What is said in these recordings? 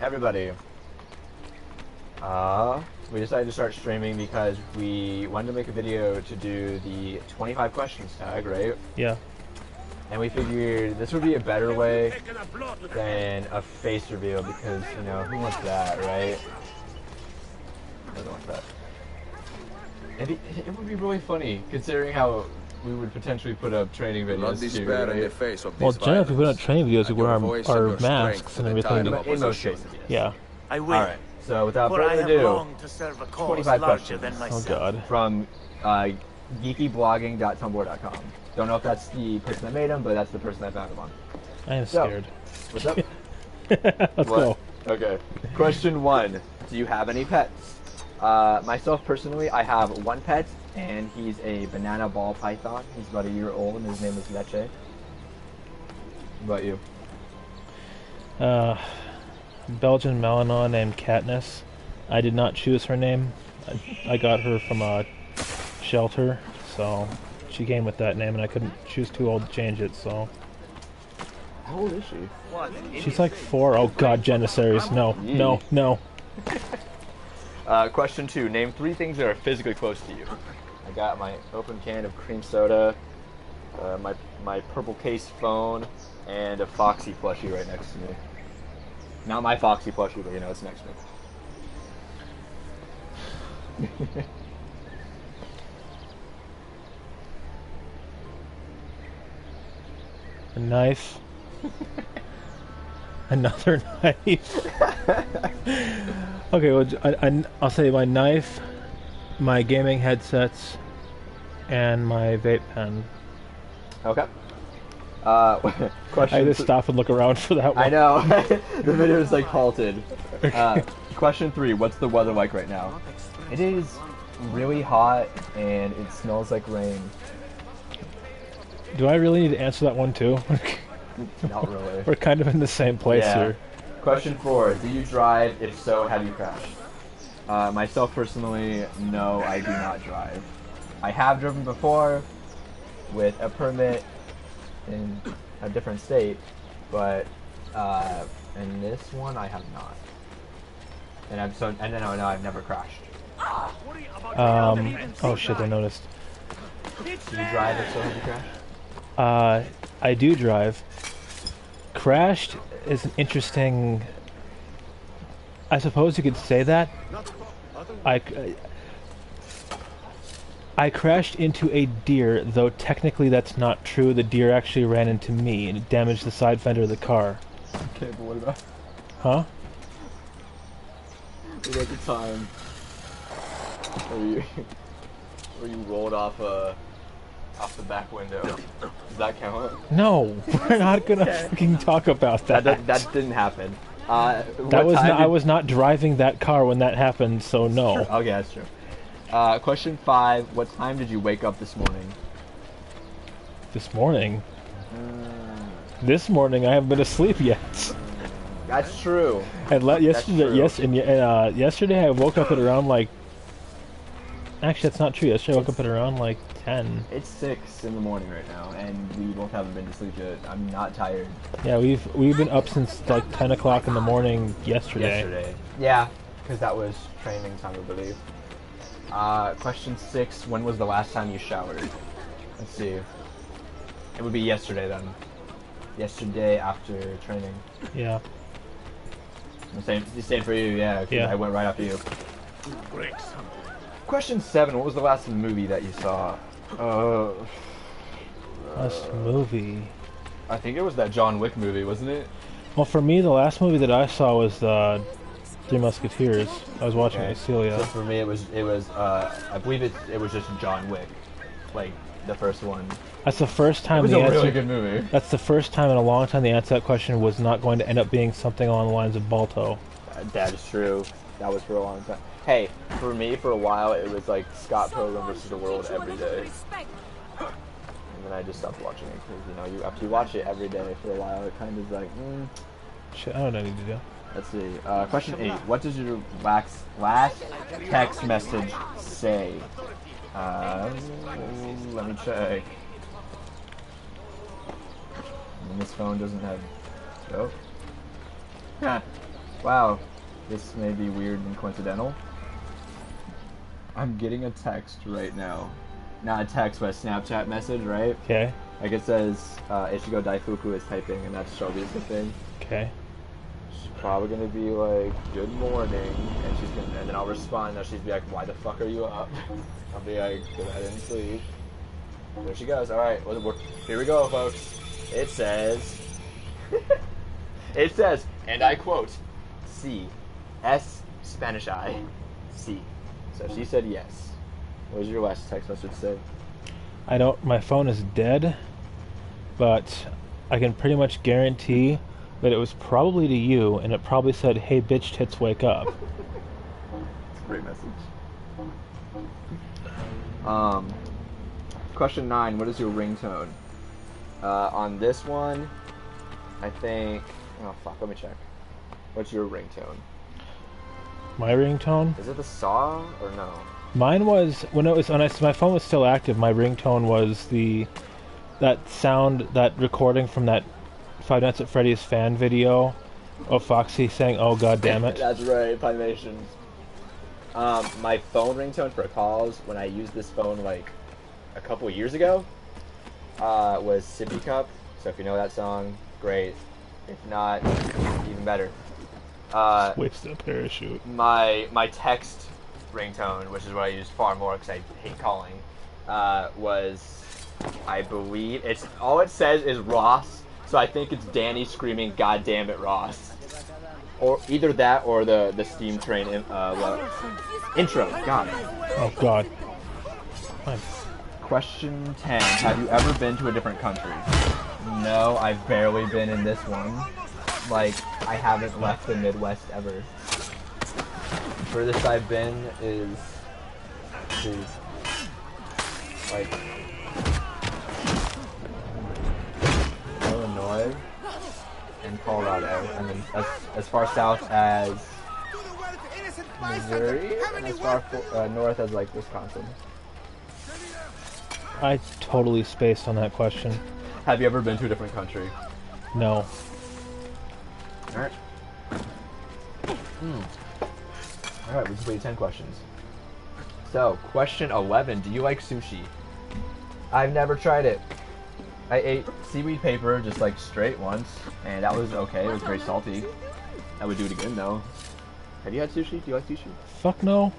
Everybody. We decided to start streaming because we wanted to make a video to do the 25 questions tag, right? Yeah. And we figured this would be a better way than a face reveal because, you know, who wants that, right? Who wants that? It would be really funny considering how we would potentially put up training videos too, right? Well, generally if we put out training videos, we wear our masks and everything. In most cases, yes. Yeah. I will. Alright, so without For I further have ado, longed to serve a cause 25 larger questions. than Oh myself. god. from geekyblogging.tumblr.com. Don't know if that's the person that made them, but that's the person I found them on. I am So, scared. What's up? Let's What? go. Okay. Question 1. Do you have any pets? Myself personally, I have one pet, and he's a banana ball python. He's about a year old, and his name is Leche. What about you? Belgian Malinois named Katniss. I did not choose her name. I got her from a shelter, so she came with that name, and I couldn't. She was too old to change it, so. How old is she? She's like 4. Oh god, Janissaries. No, no, no. Question 2. Name 3 things that are physically close to you. I got my open can of cream soda, my purple case phone, and a Foxy plushie right next to me. Not my Foxy plushie, but you know, it's next to me. A knife. Another knife. Okay, well, I'll say my knife, my gaming headsets, and my vape pen. Okay. I Question. had to stop and look around for that one. I know. The video is like halted. Question 3. What's the weather like right now? It is really hot and it smells like rain. Do I really need to answer that one too? Not really. We're kind of in the same place here. Question 4. Do you drive? If so, have you crashed? Myself personally, no, I do not drive. I have driven before with a permit in a different state, but in this one I have not. And no, I've never crashed. Oh shit, I noticed. Do you drive? If so, have you crashed? I do drive. Crashed is an interesting. I suppose you could say that. I crashed into a deer, though technically that's not true. The deer actually ran into me and it damaged the side fender of the car. Okay, but what about? Huh? What about the time where you rolled off the back window? Does that count? No, we're not gonna fucking talk about that. That didn't happen. I was not driving that car when that happened, so no. Okay, that's true. Question 5. What time did you wake up this morning? This morning? This morning I haven't been asleep yet. That's true. And yesterday, true. Yesterday I woke up at around like. Actually, that's not true. Yesterday I woke up at around like 10. It's 6 in the morning right now, and we both haven't been to sleep yet. I'm not tired. Yeah, we've been up since like 10 o'clock in the morning yesterday. Yeah, because that was training time, I believe. Question 6. When was the last time you showered? Let's see. It would be yesterday then. Yesterday after training. Yeah. The same for you, yeah. 'Cause Yeah. I went right after you. Question 7. What was the last movie that you saw? Last movie. I think it was that John Wick movie, wasn't it? Well, for me, the last movie that I saw was Three Musketeers. I was watching it with Celia. So for me, it was. I believe it was just John Wick, like the first one. That's the first time It was the a answer. really good movie. That's the first time in a long time the answer to that question was not going to end up being something along the lines of Balto. That is true. That was for a long time. Hey, for me, for a while, it was like Scott Pilgrim vs. the World every day. And then I just stopped watching it because, you know, after you watch it every day for a while, it kind of is like, Shit, I don't know what I need to do. Let's see. Question 8. What does your last text message say? Let me check. And this phone doesn't have... Oh. Huh. Wow, this may be weird and coincidental. I'm getting a text right now. Not a text, but a Snapchat message, right? Okay. Like it says, Ichigo Daifuku is typing, and that's Shelby's the thing. Okay. She's probably gonna be like, "Good morning," and then I'll respond, and she's be like, "Why the fuck are you up?" I'll be like, "'Cause I didn't sleep." There she goes. All right, here we go, folks. It says, and I quote, C, S, Spanish I, C. So she said yes. What was your last text message say? I don't. My phone is dead, but I can pretty much guarantee that it was probably to you, and it probably said, "Hey, bitch, tits, wake up." It's a great message. Question 9. What is your ringtone? On this one, I think. Oh fuck. Let me check. What's your ringtone? My ringtone? Is it the saw or no? Mine was when my phone was still active. My ringtone was that sound, that recording from that Five Nights at Freddy's fan video of Foxy saying, "Oh god damn it." That's right, Pymations. My phone ringtone for calls when I used this phone like a couple years ago was Sippy Cup. So if you know that song, great. If not, even better. Wasted a parachute. My text ringtone, which is what I used far more because I hate calling, was, I believe, all it says is Ross, so I think it's Danny screaming, "God damn it, Ross." Or either that or the Steam Train intro. God. Oh god. Fine. Question 10. Have you ever been to a different country? No, I've barely been in this one. Like, I haven't left the Midwest ever. Furthest I've been is like Illinois and Colorado, and then as far south as Missouri, and as far north as like Wisconsin. I totally spaced on that question. Have you ever been to a different country? No. Alright. Alright, we completed 10 questions. So, question 11. Do you like sushi? I've never tried it. I ate seaweed paper just like straight once, and that was okay. It was very salty. I would do it again though. Have you had sushi? Do you like sushi? Fuck no.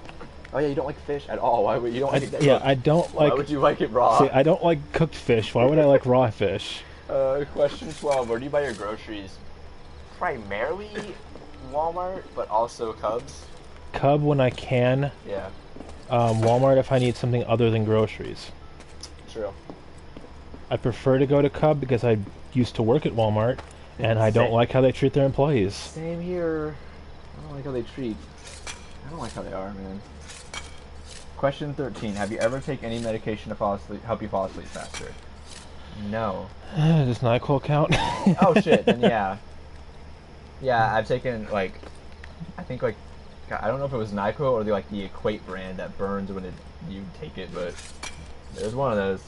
Oh yeah, you don't like fish at all. Why would you don't like it? Yeah, I don't like. Why would you like it raw? See, I don't like cooked fish. Why would I like raw fish? Question 12. Where do you buy your groceries? Primarily Walmart, but also Cubs. Cub when I can. Yeah. Walmart if I need something other than groceries. True. I prefer to go to Cub because I used to work at Walmart, and I don't like how they treat their employees. Same here. I don't like how they treat. I don't like how they are, man. Question 13. Have you ever taken any medication to help you fall asleep faster? No. Does NyQuil count? Oh shit, then yeah. Yeah, I've taken like, I think like, I don't know if it was NyQuil or the Equate brand that burns when you take it, but there's one of those.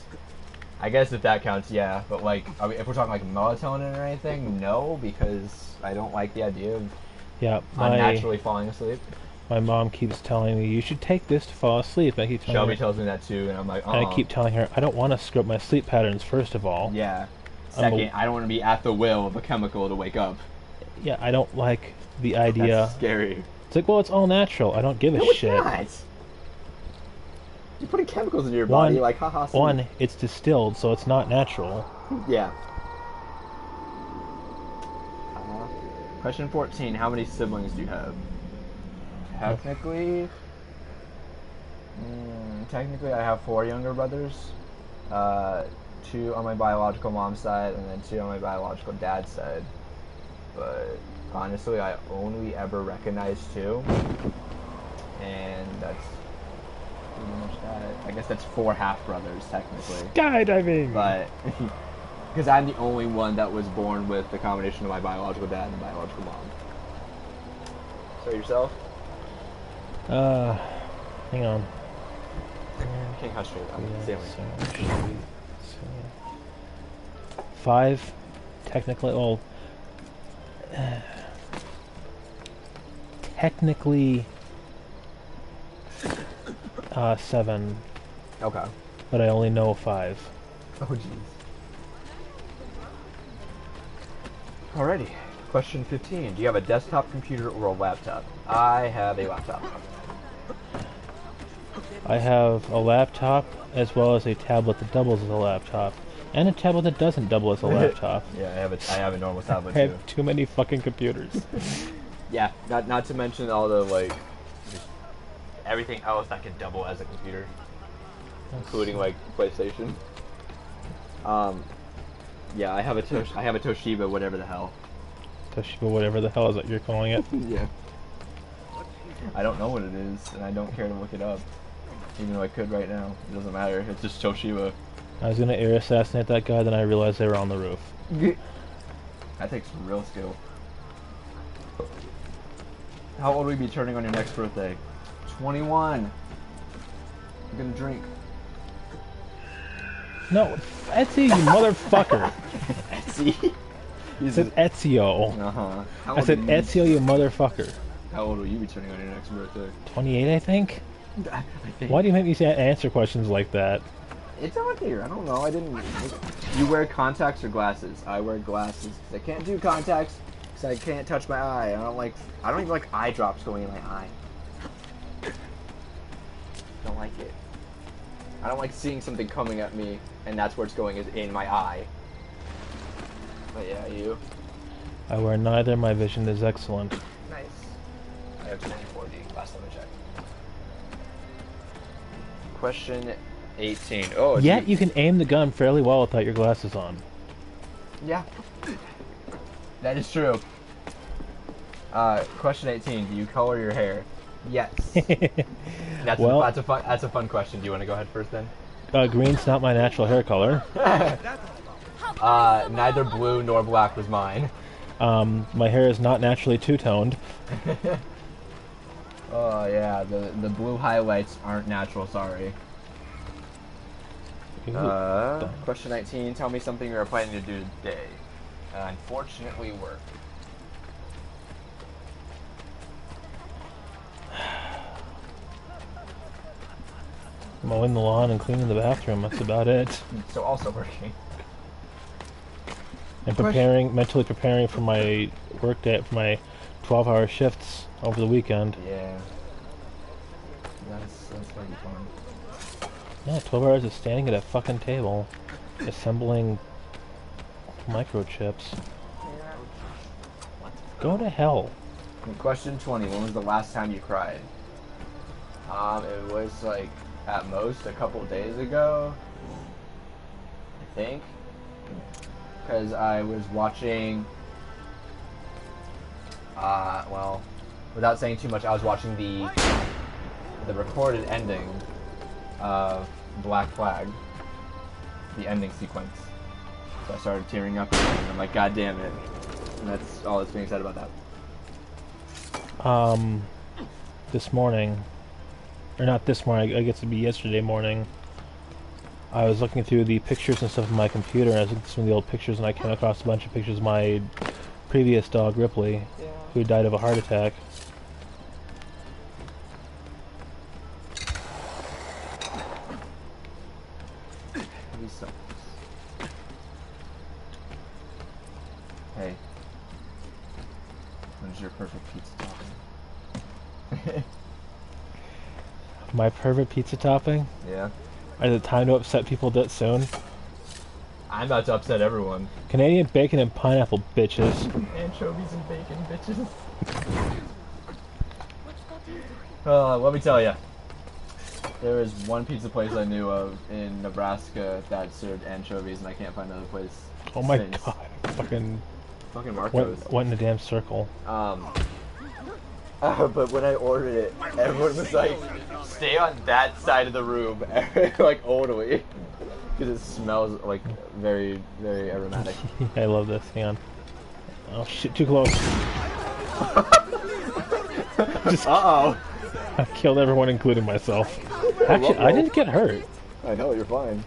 I guess if that counts, yeah. But like, if we're talking like melatonin or anything, no, because I don't like the idea of unnaturally falling asleep. My mom keeps telling me, you should take this to fall asleep. Shelby tells me that too, and I'm like, And I keep telling her, I don't want to screw up my sleep patterns, first of all. Yeah. Second, I don't want to be at the will of a chemical to wake up. Yeah, I don't like the idea. That's scary. It's like, well, it's all natural. I don't give a shit. No, it's not. You're putting chemicals into your body, like, haha. One, it's distilled, so it's not natural. Yeah. Question 14. How many siblings do you have? Technically, I have 4 younger brothers. 2 on my biological mom's side, and then 2 on my biological dad's side. But honestly, I only ever recognize 2, and that's pretty much that. I guess that's 4 half brothers technically. Skydiving. But because I'm the only one that was born with the combination of my biological dad and biological mom. So yourself? Hang on. Can't concentrate on it. 5, technically. Well, technically 7, Okay. but I only know 5. Oh jeez. Alrighty. Question 15. Do you have a desktop computer or a laptop? I have a laptop. I have a laptop as well as a tablet that doubles as a laptop, and a tablet that doesn't double as a laptop. Yeah, I have a normal tablet I too. have too many fucking computers. Yeah, not to mention all the like just everything else that can double as a computer, including like PlayStation. Yeah, I have a Toshiba, whatever the hell. Toshiba, whatever the hell is that you're calling it. Yeah. I don't know what it is, and I don't care to look it up. Even though I could right now. It doesn't matter. It's just Toshiba. I was gonna air assassinate that guy, then I realized they were on the roof. That takes real skill. How old will you be turning on your next birthday? 21. I'm gonna drink. No, Etsy, you motherfucker. Etsy? I said Ezio. Uh-huh. I said Ezio, you motherfucker. How old will you be turning on your next birthday? 28, I think? I think. Why do you make me answer questions like that? It's out there. I don't know. I didn't. You wear contacts or glasses? I wear glasses because I can't do contacts because I can't touch my eye. I don't even like eye drops going in my eye. Don't like it. I don't like seeing something coming at me and that's where it's going, is in my eye. But yeah, you. I wear neither. My vision is excellent. Nice. I have 24D. Last time I checked. Question 18. Oh, Yet you can aim the gun fairly well without your glasses on. Yeah. That is true. Question 18. Do you color your hair? Yes. That's a fun question. Do you want to go ahead first then? Green's not my natural hair color. Neither blue nor black was mine. My hair is not naturally two-toned. Oh yeah, the blue highlights aren't natural, sorry. Question 19, tell me something you're planning to do today. Unfortunately, work. Mowing the lawn and cleaning the bathroom, that's about it. So also working. And mentally preparing for my work day, for my 12-hour shifts over the weekend. Yeah. That's gonna be fun. Yeah, 12 hours of standing at a fucking table, assembling microchips. Go to hell. Question 20, when was the last time you cried? It was like, at most, a couple days ago, I think. Because I was watching, well, without saying too much, I was watching the recorded ending of Black Flag, the ending sequence. So I started tearing up again, and I'm like, God damn it. And that's all that's being said about that. This morning, or not this morning, I guess it'd be yesterday morning, I was looking through the pictures and stuff on my computer, and I was looking through some of the old pictures, and I came across a bunch of pictures of my previous dog, Ripley, who died of a heart attack. Hey, what is your perfect pizza topping? My perfect pizza topping? Yeah. Is it time to upset people that soon? I'm about to upset everyone. Canadian bacon and pineapple, bitches. Anchovies and bacon, bitches. Let me tell you. There was one pizza place I knew of in Nebraska that served anchovies, and I can't find another place. Oh my since. god. Fucking Marcos. went in a damn circle. But when I ordered it, everyone was like, stay on that side of the room, like orderly. Because it smells like very, very aromatic. I love this. Hang on. Oh shit, too close. Uh-oh. I killed everyone, including myself. Actually, I didn't get hurt. I know, you're fine.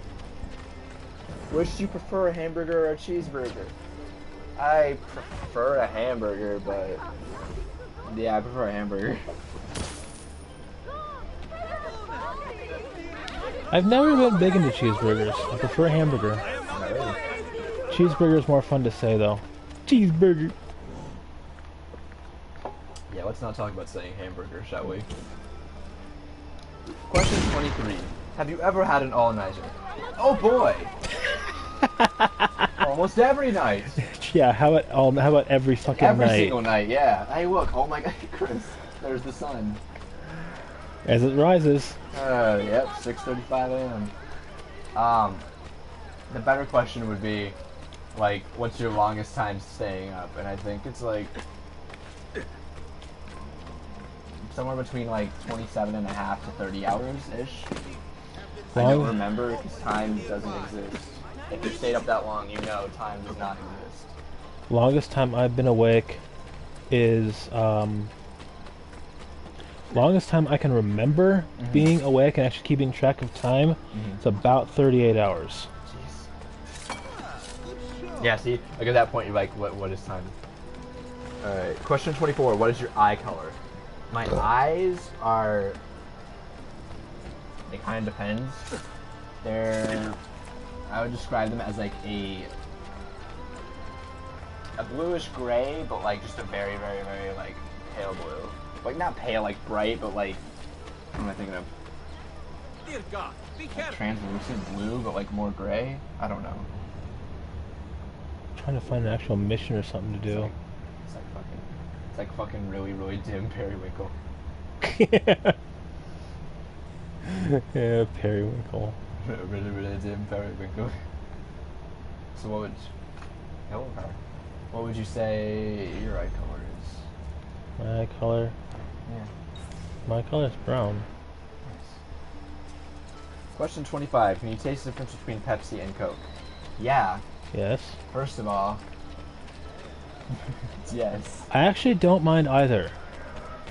Which do you prefer, a hamburger or a cheeseburger? I prefer a hamburger, but Yeah, I prefer a hamburger. I've never been big into cheeseburgers. I prefer a hamburger. Not really. Cheeseburger's more fun to say though. Cheeseburger. Yeah, let's not talk about saying hamburger, shall we? Question 23. Have you ever had an all-nighter? Oh boy! Almost every night. Yeah, how about every fucking Every night? single night, yeah. Hey, look, oh my god, Chris, there's the sun. As it rises. Yep, 6:35 a.m. The better question would be, like, what's your longest time staying up? And I think it's like somewhere between like 27 and a half to 30 hours ish. I don't remember because time doesn't exist. If you stayed up that long, you know time does not exist. Longest time I've been awake is longest time I can remember being awake and actually keeping track of time. It's about 38 hours. Jeez. Yeah, see, like at that point you're like, what is time? Alright, question 24, what is your eye color? My eyes are, it kind of depends. They're, I would describe them as like a bluish gray, but like just a very, very, very like pale blue. Like not pale, like bright, but like, what am I thinking of? Dear God, be Like careful. translucent blue, but like more gray? I don't know. Trying to find an actual mission or something to do. It's like fucking really, really dim periwinkle. Yeah, periwinkle. Really, really dim periwinkle. So what would, hello, car. What would you say your eye color is? My eye color. Yeah. My color is brown. Nice. Question 25. Can you taste the difference between Pepsi and Coke? Yeah. Yes. First of all, yes. I actually don't mind either.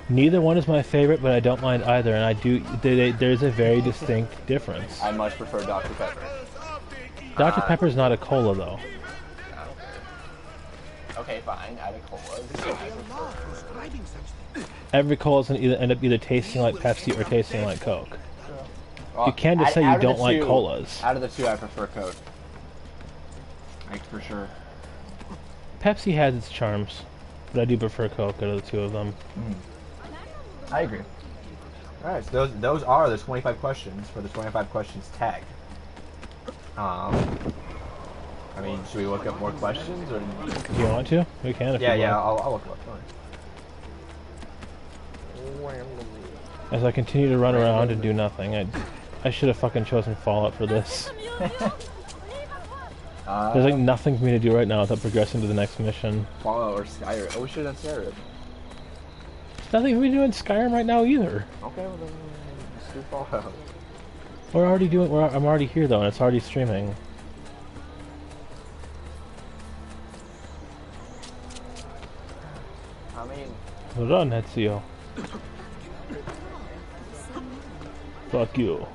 Neither one is my favorite, but I don't mind either, and I do. There's a very distinct difference. I much prefer Dr. Pepper. Dr. Pepper's not a cola, though. Okay, fine. Add a cola. Every cola's gonna end up either tasting like Pepsi or tasting like Coke. Well, You can't just say you out of the don't like two- colas. Out of the two, I prefer Coke. Like, for sure. Pepsi has its charms, but I do prefer Coke out of the two of them. I agree. Alright, so those are the 25 questions for the 25 questions tag. I mean, should we look up more questions, or? Do you want to? We can if Yeah, you yeah, want. I'll look up. As I continue to run around and do nothing, I should have fucking chosen Fallout for this. There's like nothing for me to do right now without progressing to the next mission. Fallout or Skyrim. Oh, we should have done Skyrim. There's nothing for me to do in Skyrim right now either. Okay, well then let's do Fallout. We're already doing. I'm already here though, and it's already streaming. I mean, Run, Ezio. Fuck you.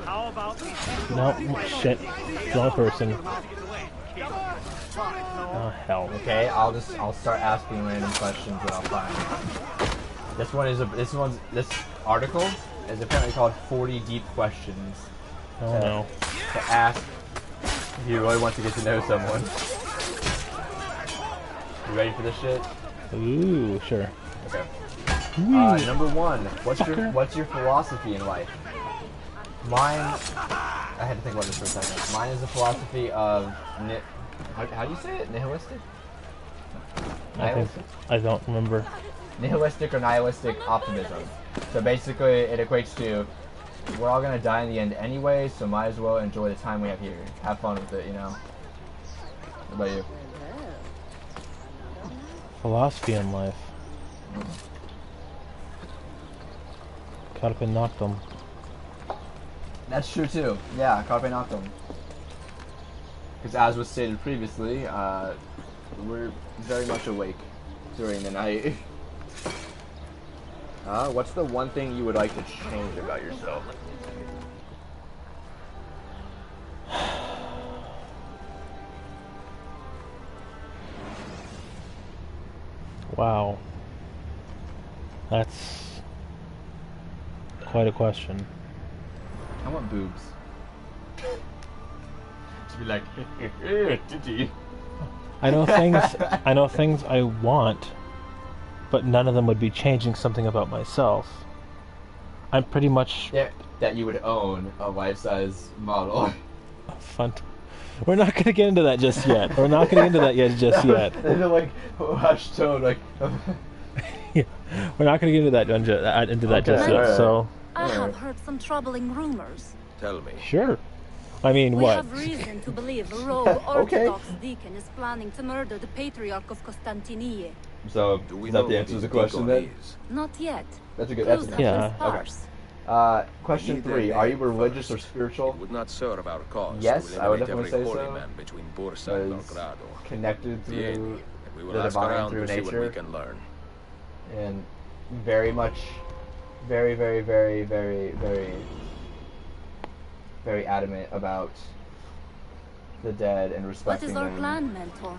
How about we No, shit. Wrong person. Oh, hell. okay, I'll start asking random questions that I'll find. This article is apparently called 40 Deep Questions. Oh no. To ask if you really want to get to know someone. You ready for this shit? Ooh, sure. Okay. Ooh. Number one, Fucker. what's your philosophy in life? Mine, I had to think about this for a second. Mine is the philosophy of, how do you say it? Nihilistic? I don't remember. Nihilistic or nihilistic optimism. So basically, it equates to, we're all gonna die in the end anyway, so might as well enjoy the time we have here. Have fun with it, you know? What about you? Philosophy in life. Carpe noctem. That's true too. Yeah, carpe noctem. Because as was stated previously, we're very much awake during the night. What's the one thing you would like to change about yourself? Wow. That's quite a question. I want boobs. To be like, titty. I know things I want, but none of them would be changing something about myself. I'm pretty much Yeah, that you would own a life-size model. fun. We're not gonna get into that just yet. We're not gonna get into that yet just yet. They're like hushed tone, like. Yeah. We're not gonna get into that just Okay, yet. alright. So I have heard some troubling rumors. Tell me. sure. I mean, We what? have reason to believe a rogue Orthodox deacon is planning to murder the Patriarch of Constantinople. So, Do we is know that the who answer to the this question Deacon then? is? Not yet. That's a good. Clues That's are a Yeah. just sparse. Question Neither 3: Are you name religious or first. spiritual? It would not serve our cause Yes, to I would eliminate definitely every say holy so. man between Bursa and Because Belgrado. connected Bien, through and we will the ask divine around through to see what we nature, can learn. and very much, very, very, very, very, very, very adamant about the dead and What respecting is our them. plan, Mentor?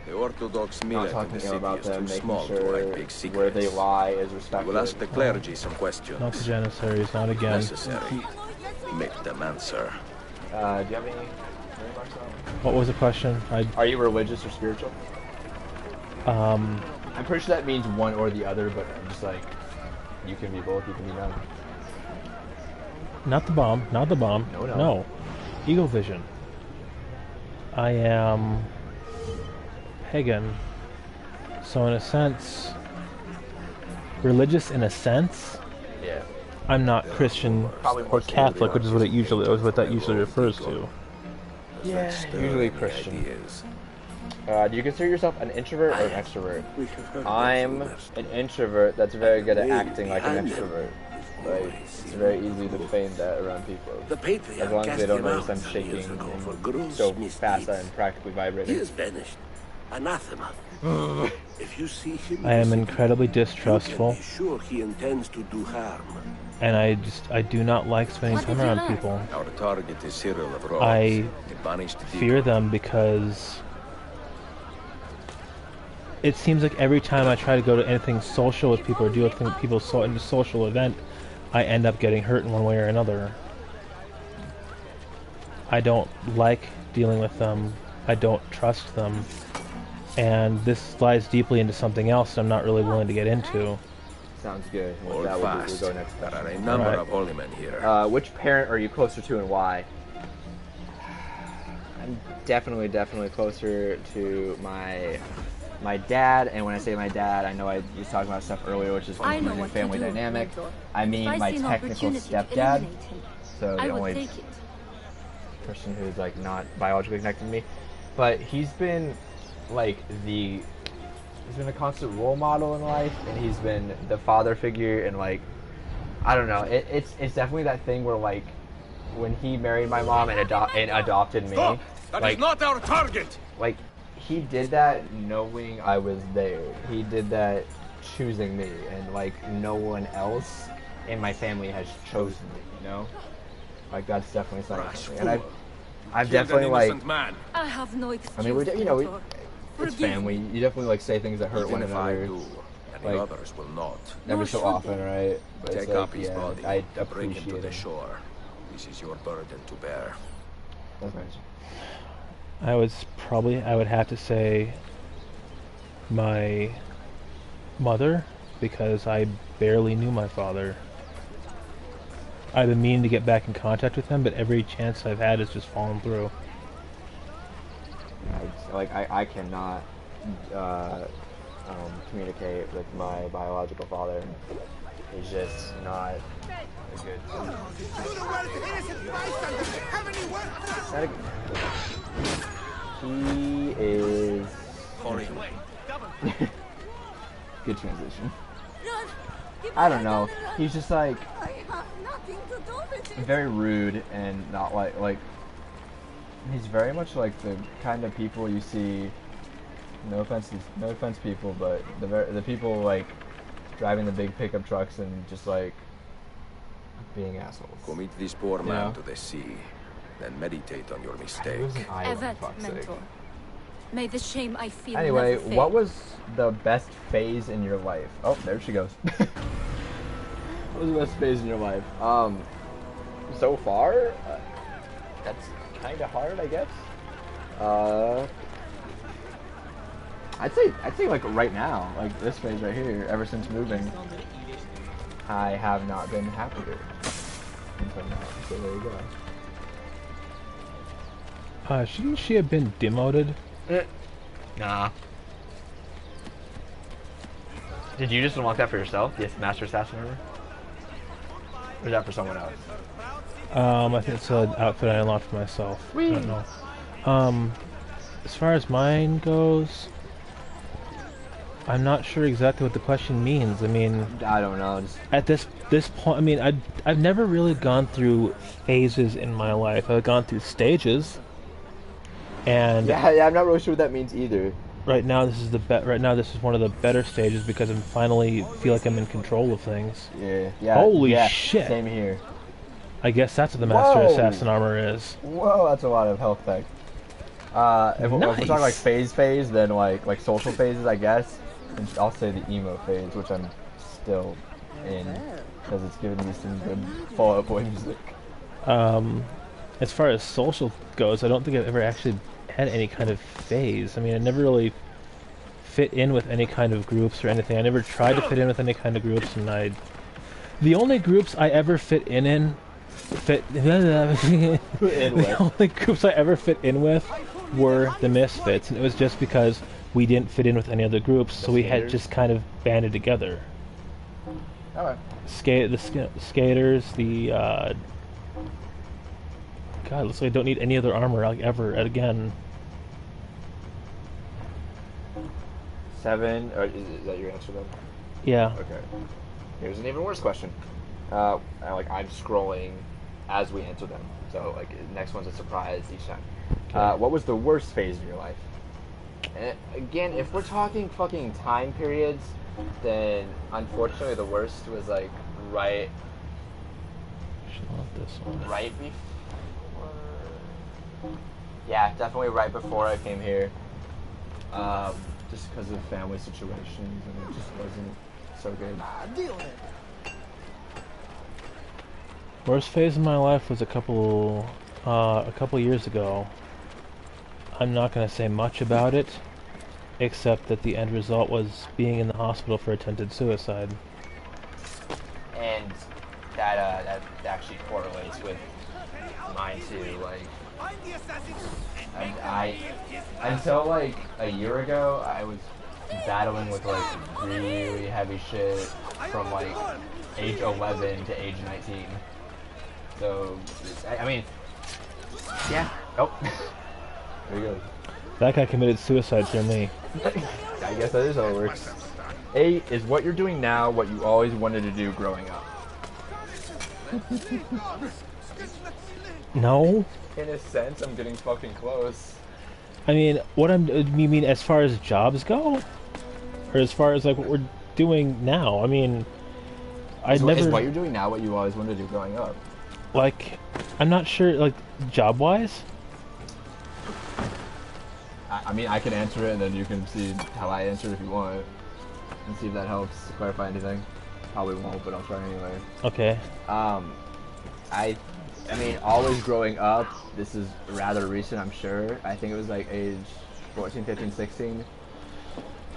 The Orthodox Not millet in talking the city about is them, too making small to sure hide big secrets. where they lie is We respected. will ask the clergy some questions. Not the Janissaries, not again. Necessary. Make them answer. Do you have any remarks on that? What was the question? Are you religious or spiritual? I'm pretty sure that means one or the other, but I'm just like, you can be both, you can be none. Not the bomb. Not the bomb. No. No. Eagle Vision. I am pagan. So in a sense, religious in a sense. Yeah. I'm not Christian Probably or more Catholic, which is what that usually refers to. Yeah, usually Christian. Ideas. Do you consider yourself an introvert or an extrovert? I'm an introvert that's very good at acting like an extrovert. Like, it's very easy to feign that around people. As long as they don't notice I'm shaking so fast I'm practically He vibrating. is banished. Anathema. If you see him, I am incredibly distrustful, be sure he intends to do harm. and I do not like spending What time did you around learn? people. Our target is Cyril of Rhodes. I the banished fear deacon. them because it seems like every time I try to go to anything social with people or do anything with people in a social event, I end up getting hurt in one way or another. I don't like dealing with them. I don't trust them. And this lies deeply into something else I'm not really willing to get into. Sounds good. With Hold that, we'll fast. go next There are a question. number Alright. of holy men here. Which parent are you closer to and why? I'm definitely closer to my dad, and when I say my dad, I know I was talking about stuff earlier, which is I know confusing what family to do, dynamic. Mentor. I mean If I my see an technical opportunity to stepdad, eliminate him, so the I would only take it. person who's like not biologically connected to me. But he's been like he's been a constant role model in life, and he's been the father figure, and like I don't know, it's definitely that thing where like when he married my mom and adopted me, Stop! That is like not our target! like he did that knowing I was there. He did that choosing me, and like no one else in my family has chosen me, you know? Like that's definitely something. And I've Killed definitely an like innocent man. I have no excuse, I mean we you know Mentor. it's Forgive family. me. You definitely like say things that hurt Even one if I another. do, and like- the others will not. Every Nor so should often, they. right? But it's Take like, up his yeah, body, I bring him to appreciate the it. shore. This is your burden to bear. That's nice. I would have to say my mother, because I barely knew my father. I've been meaning to get back in contact with him, but every chance I've had has just fallen through. I cannot communicate with my biological father. He's just not a good. Not a good. He is. Good transition. I don't know. He's just like I have nothing to do with it. very rude and not like he's very much like the kind of people you see. No offense, people, but the people like driving the big pickup trucks and just like being assholes. Commit this poor man Yeah. to the sea, then meditate on your He mistake. lives in Iowa, for Evet, fuck's sake. Mentor. May the shame I feel Anyway, never fade. what was the best phase in your life? Oh, there she goes. What was the best phase in your life? So far, that's kind of hard, I guess. I'd say like right now, like this phase right here. Ever since moving, I have not been happier until now. So there you go. Shouldn't she have been demoted? Nah. Did you just unlock that for yourself? Yes, Master Assassin River? Or is that for someone else? I think it's an outfit I unlocked for myself. I don't know. As far as mine goes, I'm not sure exactly what the question means. I mean, I don't know. Just... at this point, I mean, I've never really gone through phases in my life. I've gone through stages, and yeah, I'm not really sure what that means either. right now this is this is one of the better stages because I finally feel like I'm in control of things. Yeah. Holy yeah, shit! Same here. I guess that's what the Master Whoa. Assassin armor is. Whoa, that's a lot of health tech. If we're talking like phase, then like social phases, I guess. And I'll say the emo phase, which I'm still in, because it's giving me some good Fall Out Boy music. As far as social goes, I don't think I've ever actually had any kind of phase. I mean, I never really fit in with any kind of groups or anything. I never tried to fit in with any kind of groups, and the only groups I ever fit in the only groups I ever fit in with were the Misfits, and it was just because we didn't fit in with any other groups, so we had just kind of banded together. Alright. Skaters, God, looks like I don't need any other armor like ever again. 7, or is that your answer then? Yeah. Okay. Here's an even worse question. I'm scrolling as we answer them, so like next one's a surprise each time. Okay. What was the worst phase of your life? And again, if we're talking fucking time periods, then unfortunately the worst was like right before. Yeah, definitely right before I came here. Just because of family situations, and it just wasn't so good. Worst phase of my life was a couple years ago. I'm not going to say much about it, except that the end result was being in the hospital for attempted suicide. And that actually correlates with mine too. Like, I until like a year ago, I was battling with like really heavy shit from like age 11 to age 19. So, I mean, yeah. Oh, there you go. That guy committed suicide for me. I guess that is how it works. A, is what you're doing now what you always wanted to do growing up? No. In a sense, I'm getting fucking close. I mean, you mean as far as jobs go? Or as far as like what we're doing now? I mean, Is what you're doing now what you always wanted to do growing up? Like, I'm not sure, like, job-wise? I mean, I can answer it, and then you can see how I answer it if you want. And see if that helps clarify anything. Probably won't, but I'll try anyway. Okay. I mean, always growing up, this is rather recent, I'm sure. I think it was like age 14, 15, 16.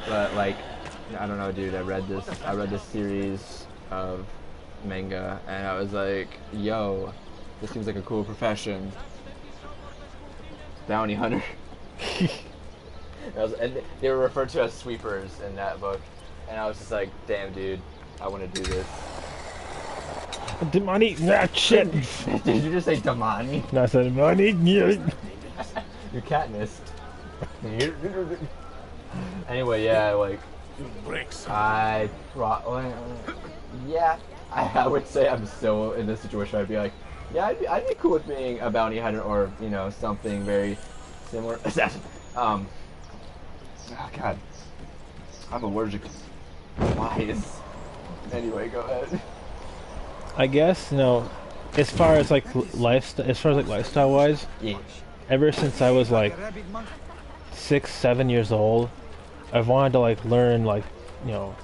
But like, I don't know, dude, I read this series of manga, and I was like, yo, this seems like a cool profession. Bounty hunter. And they were referred to as sweepers in that book, and I was just like, damn, dude, I want to do this. Damani, shit. Did you just say Damani? No, I said Damani. You're Katniss. Anyway, yeah, like, yeah, I would say I'm still in this situation. I'd be like, yeah, I'd be cool with being a bounty hunter or, you know, something very similar. Assassin. Oh God, I'm allergic to flies. Anyway, go ahead. I guess, you know, as far as lifestyle wise, Yeah. ever since I was like 6, 7 years old, I've wanted to like learn like, you know,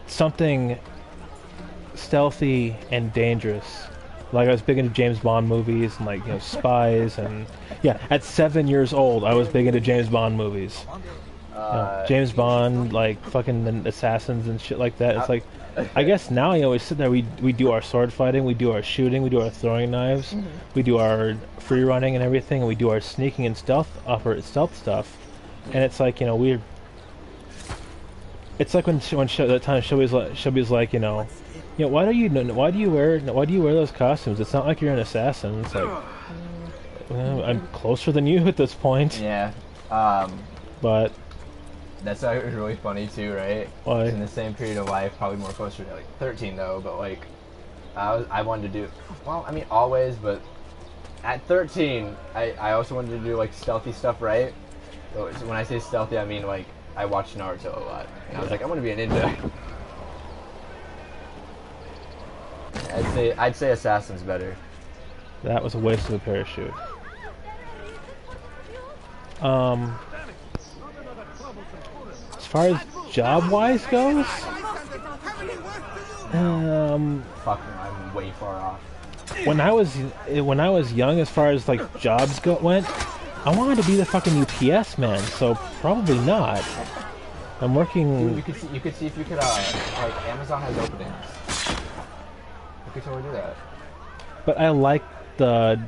something stealthy and dangerous. Like I was big into James Bond movies and like, you know, spies and yeah. At 7 years old, I was big into James Bond movies. You know, James Bond, like fucking assassins and shit like that. It's like, I guess now, you know, we sit there, we do our sword fighting, we do our shooting, we do our throwing knives, we do our free running and everything, and we do our sneaking and stealth stuff. And it's like, you know, it's like when that time Shelby's like, you know, why do you wear those costumes? It's not like you're an assassin. It's like, well, I'm closer than you at this point. Yeah. But that's really funny too, right? Why? In the same period of life, probably more closer to like 13 though, but like I wanted to do, well, I mean always, but at 13 I also wanted to do like stealthy stuff, right? So when I say stealthy, I mean like I watched Naruto a lot, and I was like, I want to be a ninja. I'd say assassin's better. That was a waste of a parachute. As far as job-wise goes, Fuck no, I'm way far off. when I was young, as far as like jobs went, I wanted to be the fucking UPS man. So probably not. I'm working. Dude, you could see if you could like Amazon has openings. You could totally do that. But I like the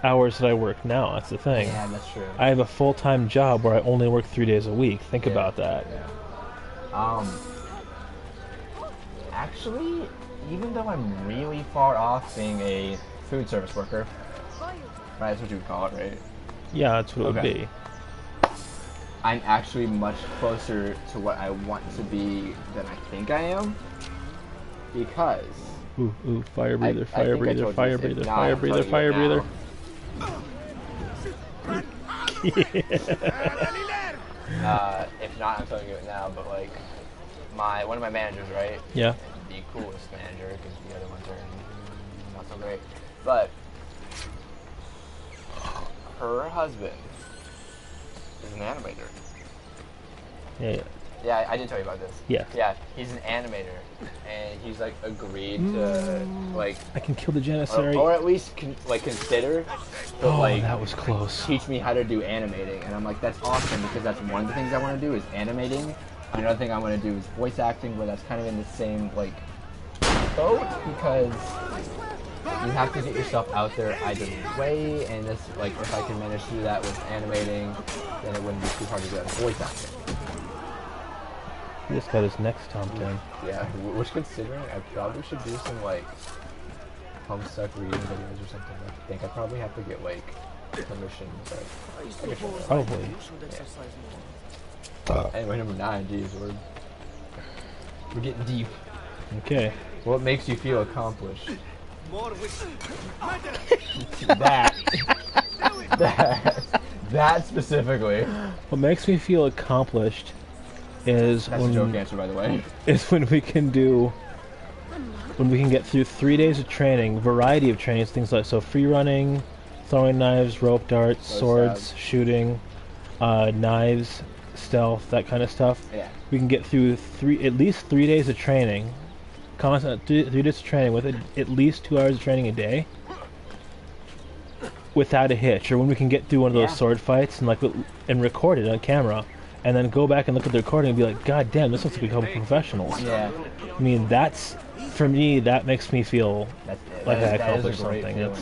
hours that I work now. That's the thing. Yeah, that's true. I have a full-time job where I only work 3 days a week. Think about that. Yeah. Actually, even though I'm really far off being a food service worker, right? That's what you would call it, right? Yeah, that's what it would be. I'm actually much closer to what I want to be than I think I am, because Ooh, fire breather, I fire think I breather, told fire you this. breather, If not, fire I'm breather, telling fire you breather. If not, I'm telling you it now. But like, one of my managers, right? Yeah. The coolest manager, because the other ones are not so great. But her husband is an animator. Yeah. Yeah, I didn't tell you about this. Yeah. Yeah, he's an animator, and he's like agreed to like, I can kill the Janissary. or at least consider, but Oh, like that was close. teach me how to do animating. And I'm like, that's awesome, because that's one of the things I want to do is animating. Another thing I want to do is voice acting, but that's kind of in the same like boat, because you have to get yourself out there either way, and this, like, if I can manage to do that with animating, then it wouldn't be too hard to do that with voice acting. He just got his neck stomped in. Yeah, which, considering, I probably should do some like Homestuck reading videos or something. I think I probably have to get like permission, but I could try that. Probably. Anyway, number 9, geez, we're getting deep. Okay. What makes you feel accomplished? That specifically. What makes me feel accomplished is That's a joke answer, by the way. is when we can get through 3 days of training, variety of trainings, things like free running, throwing knives, rope darts, swords, shooting, knives, stealth, that kind of stuff. Yeah. We can get through at least 3 days of training, constant 3 days of training with at least 2 hours of training a day, without a hitch. Or when we can get through one of those sword fights and record it on camera, and then go back and look at the recording and be like, God damn, this looks like we become professionals. Yeah. I mean, that's, for me, that makes me feel like I accomplished something. It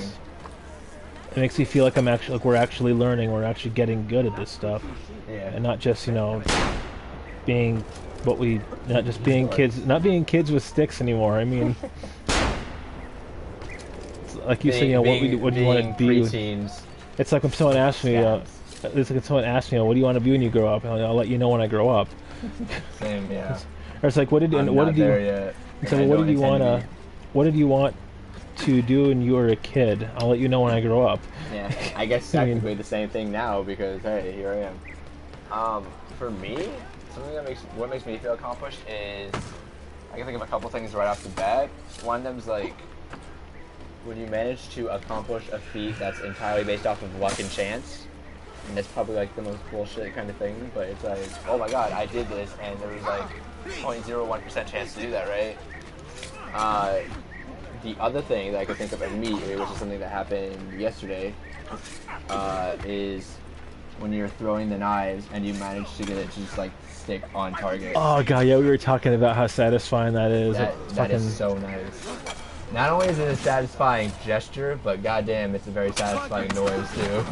makes me feel like we're actually learning, we're actually getting good at this stuff, and not just being kids with sticks anymore. I mean, it's like you said, what do you want to be? Preteens. It's like when someone asks me, what do you want to be when you grow up? I'll let you know when I grow up. Same, yeah. Or it's like, what did you want to do when you were a kid? I'll let you know when I grow up. Yeah, I guess technically the same thing now, because hey, here I am. For me, what makes me feel accomplished is, I can think of a couple things right off the bat. One of them's like, when you manage to accomplish a feat that's entirely based off of luck and chance, And it's probably like the most bullshit kind of thing, but it's like, oh my god, I did this, and there was like 0.01% chance to do that, right? The other thing that I could think of immediately, which is something that happened yesterday, is when you're throwing the knives and you manage to get it to just like stick on target. Oh god, yeah, we were talking about how satisfying that is. That is so nice. Not only is it a satisfying gesture, but goddamn, it's a very satisfying noise too.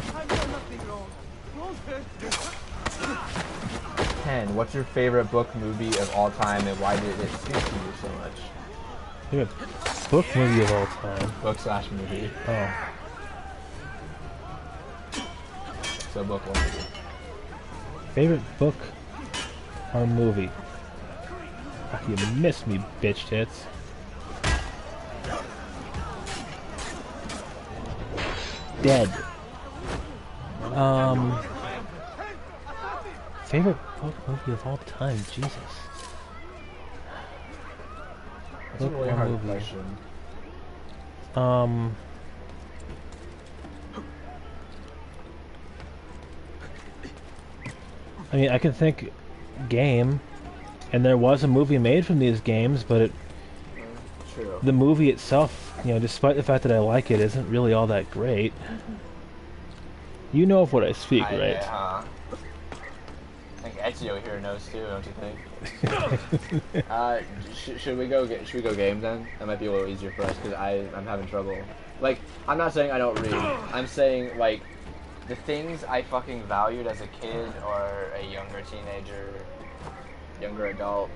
Ken, what's your favorite book, movie of all time, and why did it speak to you so much? Favorite book movie of all time. Book/movie. Oh. So book or movie. Favorite book or movie? Ah, you missed me, bitch tits. Dead. Favorite book movie of all time? Jesus. That's a really hard question. I mean, I can think game, and there was a movie made from these games, but it, True. the movie itself, you know, despite the fact that I like it, isn't really all that great. You know of what I speak, right? I think Ezio here knows too, don't you think? Should we go game then? That might be a little easier for us because I'm having trouble. Like, I'm not saying I don't read. I'm saying like the things I fucking valued as a kid or a younger teenager, younger adult,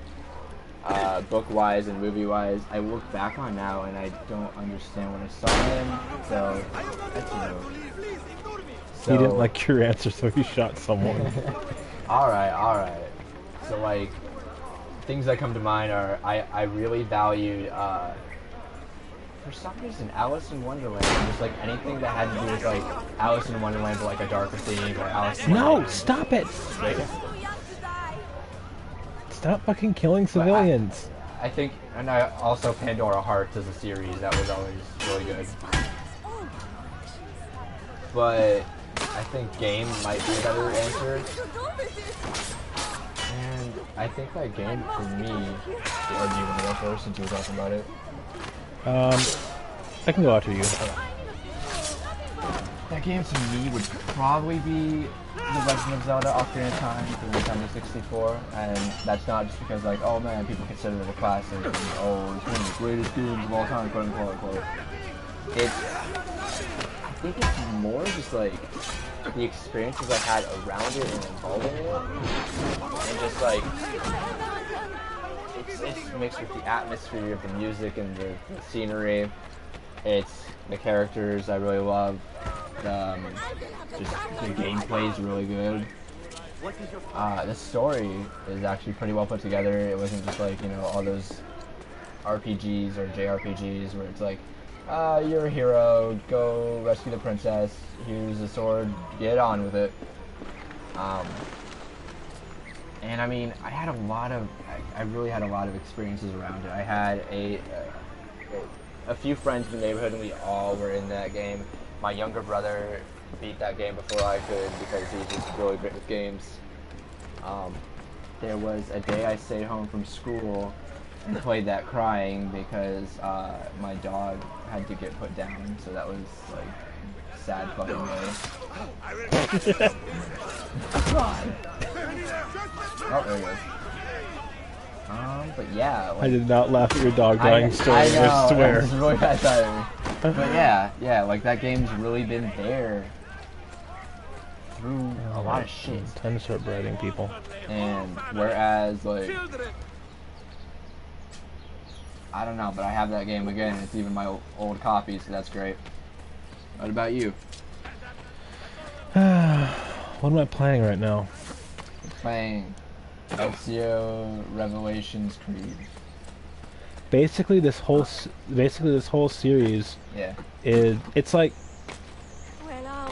book-wise and movie-wise, I look back on now and I don't understand what I saw in. So that's He didn't like your answer, so he shot someone. Alright. So, like, things that come to mind are, I really valued, for some reason, Alice in Wonderland. Just, like, anything that had to do with, like, Alice in Wonderland, but, like, a darker theme, or Alice in Wonderland. No, stop it! Right? Stop fucking killing civilians. I think, and I also Pandora Hearts as a series, that was always really good. But I think game might be a better answer. And I think that game for me, or do you want to go first since you were talking about it? I can go after you. That game to me would probably be The Legend of Zelda: Ocarina of Time for the Nintendo 64, and that's not just because like, oh man, people consider it a classic, and oh, it's one of the greatest games of all time, quote unquote. I think it's more just like the experiences I had around it and involving it, and just like it's mixed with the atmosphere of the music and the scenery. It's the characters I really love. Just the gameplay is really good. The story is actually pretty well put together. It wasn't just like, you know, all those RPGs or JRPGs where it's like, you're a hero, go rescue the princess, here's a sword, get on with it. And I mean, I really had a lot of experiences around it. I had a few friends in the neighborhood and we all were in that game. My younger brother beat that game before I could because he's just really great with games. There was a day I stayed home from school and played that crying because my dog had to get put down, so that was like sad fucking day. Oh, there he goes. But yeah. Like, I did not laugh at your dog dying story, I know, I swear. It's really bad timing. But yeah, like that game's really been there through a lot of shit. Time to start bribing people. And whereas, like, I don't know, but I have that game again. It's even my old copy, so that's great. What about you? What am I playing right now? Playing Ezio Revelations Creed. Basically, this whole series Yeah. it's like,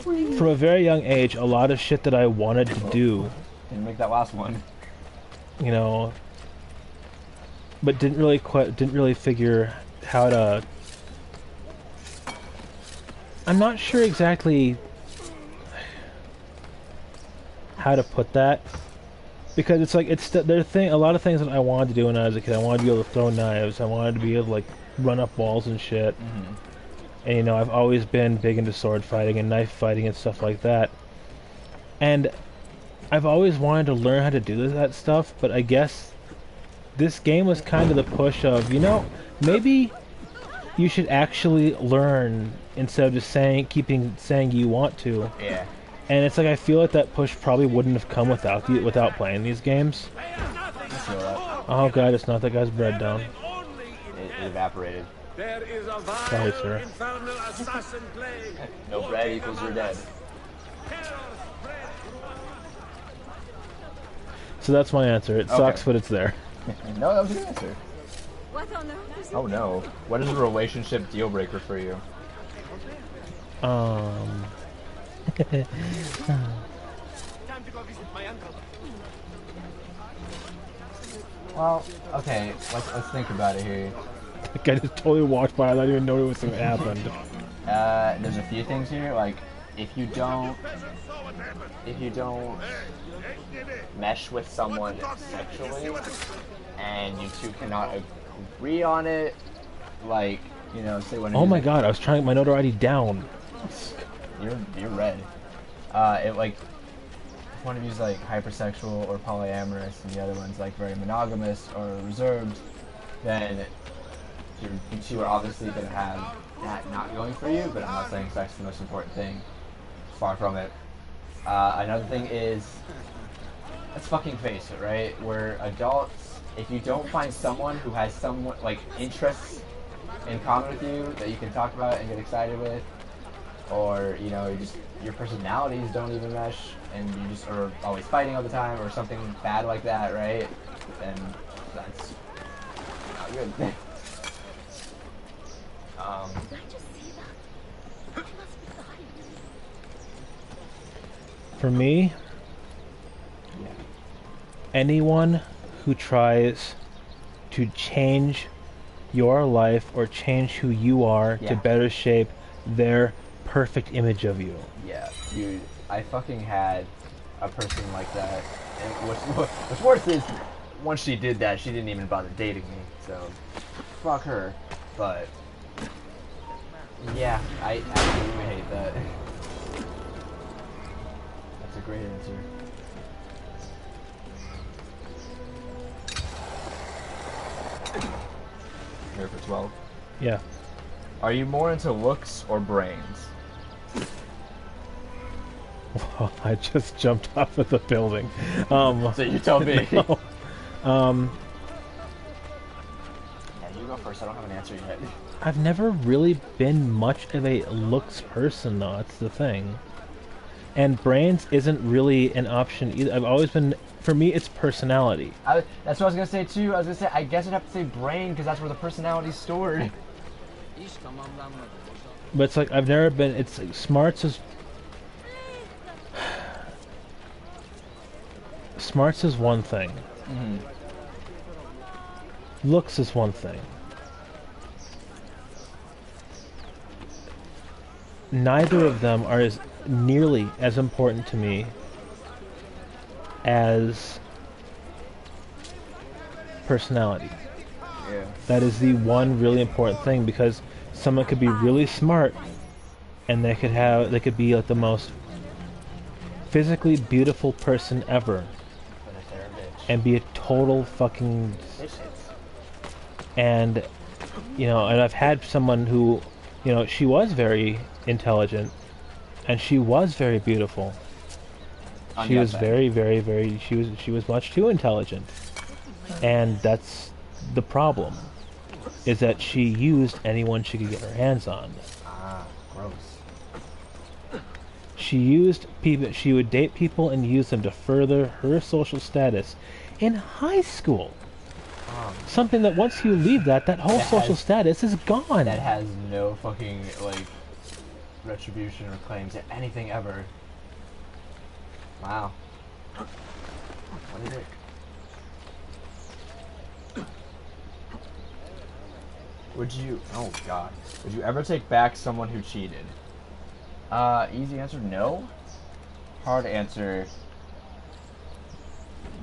from a very young age, a lot of shit that I wanted to do, Didn't make that last one. you know, but didn't really figure how to. I'm not sure exactly how to put that, because it's like a lot of things that I wanted to do when I was a kid. I wanted to be able to throw knives. I wanted to be able to like run up walls and shit. And you know, I've always been big into sword fighting and knife fighting and stuff like that. And I've always wanted to learn how to do that stuff, but I guess this game was kind of the push of, you know, maybe you should actually learn instead of just saying you want to. Yeah. And it's like I feel like that push probably wouldn't have come without playing these games. Feel that. Oh god, it's not that guy's bread down. It evaporated. There is a Sorry, sir. infernal assassin plague. No bread equals you're dead. So that's my answer. It sucks, but it's there. No, that was a good answer. What on earth is Oh no. What is a relationship deal breaker for you? Time to go visit my uncle. Well, okay, let's think about it here. Like I just totally walked by. I didn't even know it was happened. There's a few things here, like if you don't mesh with someone sexually and you two cannot agree on it, like, you know, say when Oh my god, I was trying my notoriety down. you're red. It like if one of you's like hypersexual or polyamorous and the other one's like very monogamous or reserved, then you two are obviously gonna have that not going for you, but I'm not saying sex is the most important thing. Far from it. Another thing is, let's fucking face it, right? We're adults. If you don't find someone who has somewhat like interests in common with you that you can talk about and get excited with, or you know, your personalities don't even mesh, and you just are always fighting all the time, or something bad like that, right? Then that's not good. Did I just see that? It must be behind me. For me, anyone who tries to change your life or change who you are to better shape their perfect image of you. Yeah, dude, I fucking had a person like that, and what's worse is, once she did that, she didn't even bother dating me, so fuck her. But yeah, I absolutely hate that. That's a great answer. Here for 12. Yeah. Are you more into looks or brains? Well, I just jumped off of the building. So you tell me. No. Yeah, you go first. I don't have an answer yet. I've never really been much of a looks person, though. That's the thing. And brains isn't really an option either. I've always been... For me, it's personality. That's what I was going to say, too. I was going to say, I guess I'd have to say brain, because that's where the personality's stored. But it's like, I've never been... It's like, smarts is... Smarts is one thing. Looks is one thing. Neither of them are nearly as important to me as personality. Yeah. That is the one really important thing, because someone could be really smart and they could be like the most physically beautiful person ever and be a total fucking... And, you know, and I've had someone who, you know, she was very intelligent and she was very beautiful. She was very, very, very, she was much too intelligent. And that's the problem, is that she used anyone she could get her hands on. Ah, gross. She used people, she would date people and use them to further her social status in high school. Something that once you leave that whole social status is gone. That has no fucking, like, retribution or claim to anything ever. Wow. What is it? Would you... Oh, God. Would you ever take back someone who cheated? Easy answer, no. Hard answer,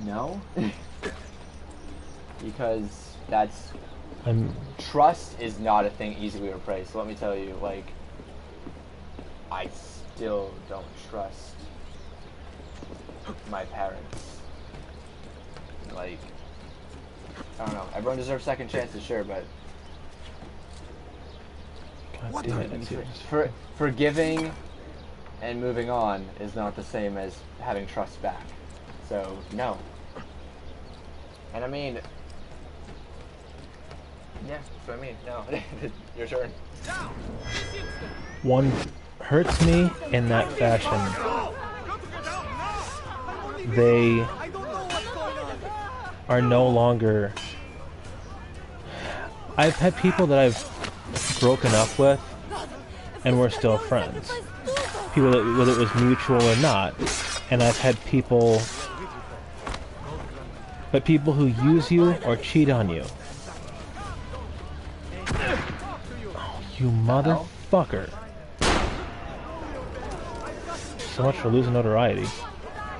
no. Because that's... I'm Trust is not a thing easily replaced. So let me tell you, like, I still don't trust my parents. Like, I don't know. Everyone deserves second chances, sure, but God damn it. It's just- forgiving and moving on is not the same as having trust back. So, no. And I mean, yeah, that's what I mean. No. Your turn. One hurts me in that fashion. They are no longer... I've had people that I've broken up with and we're still friends. People that, whether it was mutual or not. And I've had people... But people who use you or cheat on you. Oh, you motherfucker. So much for losing notoriety.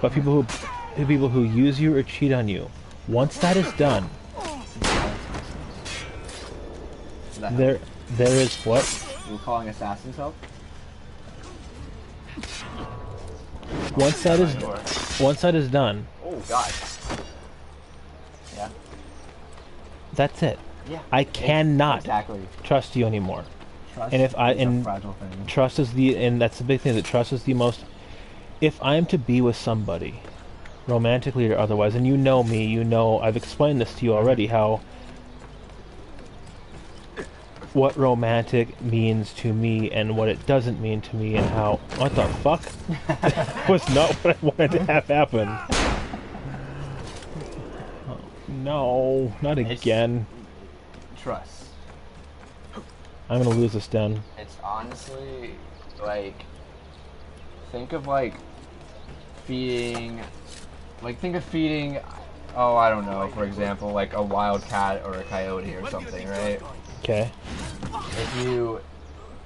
But people who use you or cheat on you, once that is done, there is what? We're calling assassins help? Once that is done, Oh god. Yeah. that's it. Yeah. I cannot Exactly. trust you anymore. Trust And if I- is a and- fragile thing. Trust is and that's the big thing, that trust is the most... If I'm to be with somebody, romantically or otherwise, and you know me, you know, I've explained this to you already, how what romantic means to me and what it doesn't mean to me, and how... What the fuck? That was not what I wanted to have happen. Oh, no, not It's- again. Trust. I'm gonna lose this den. It's honestly like, think of like feeding, oh, I don't know, for example, like a wild cat or a coyote or something, right? Okay.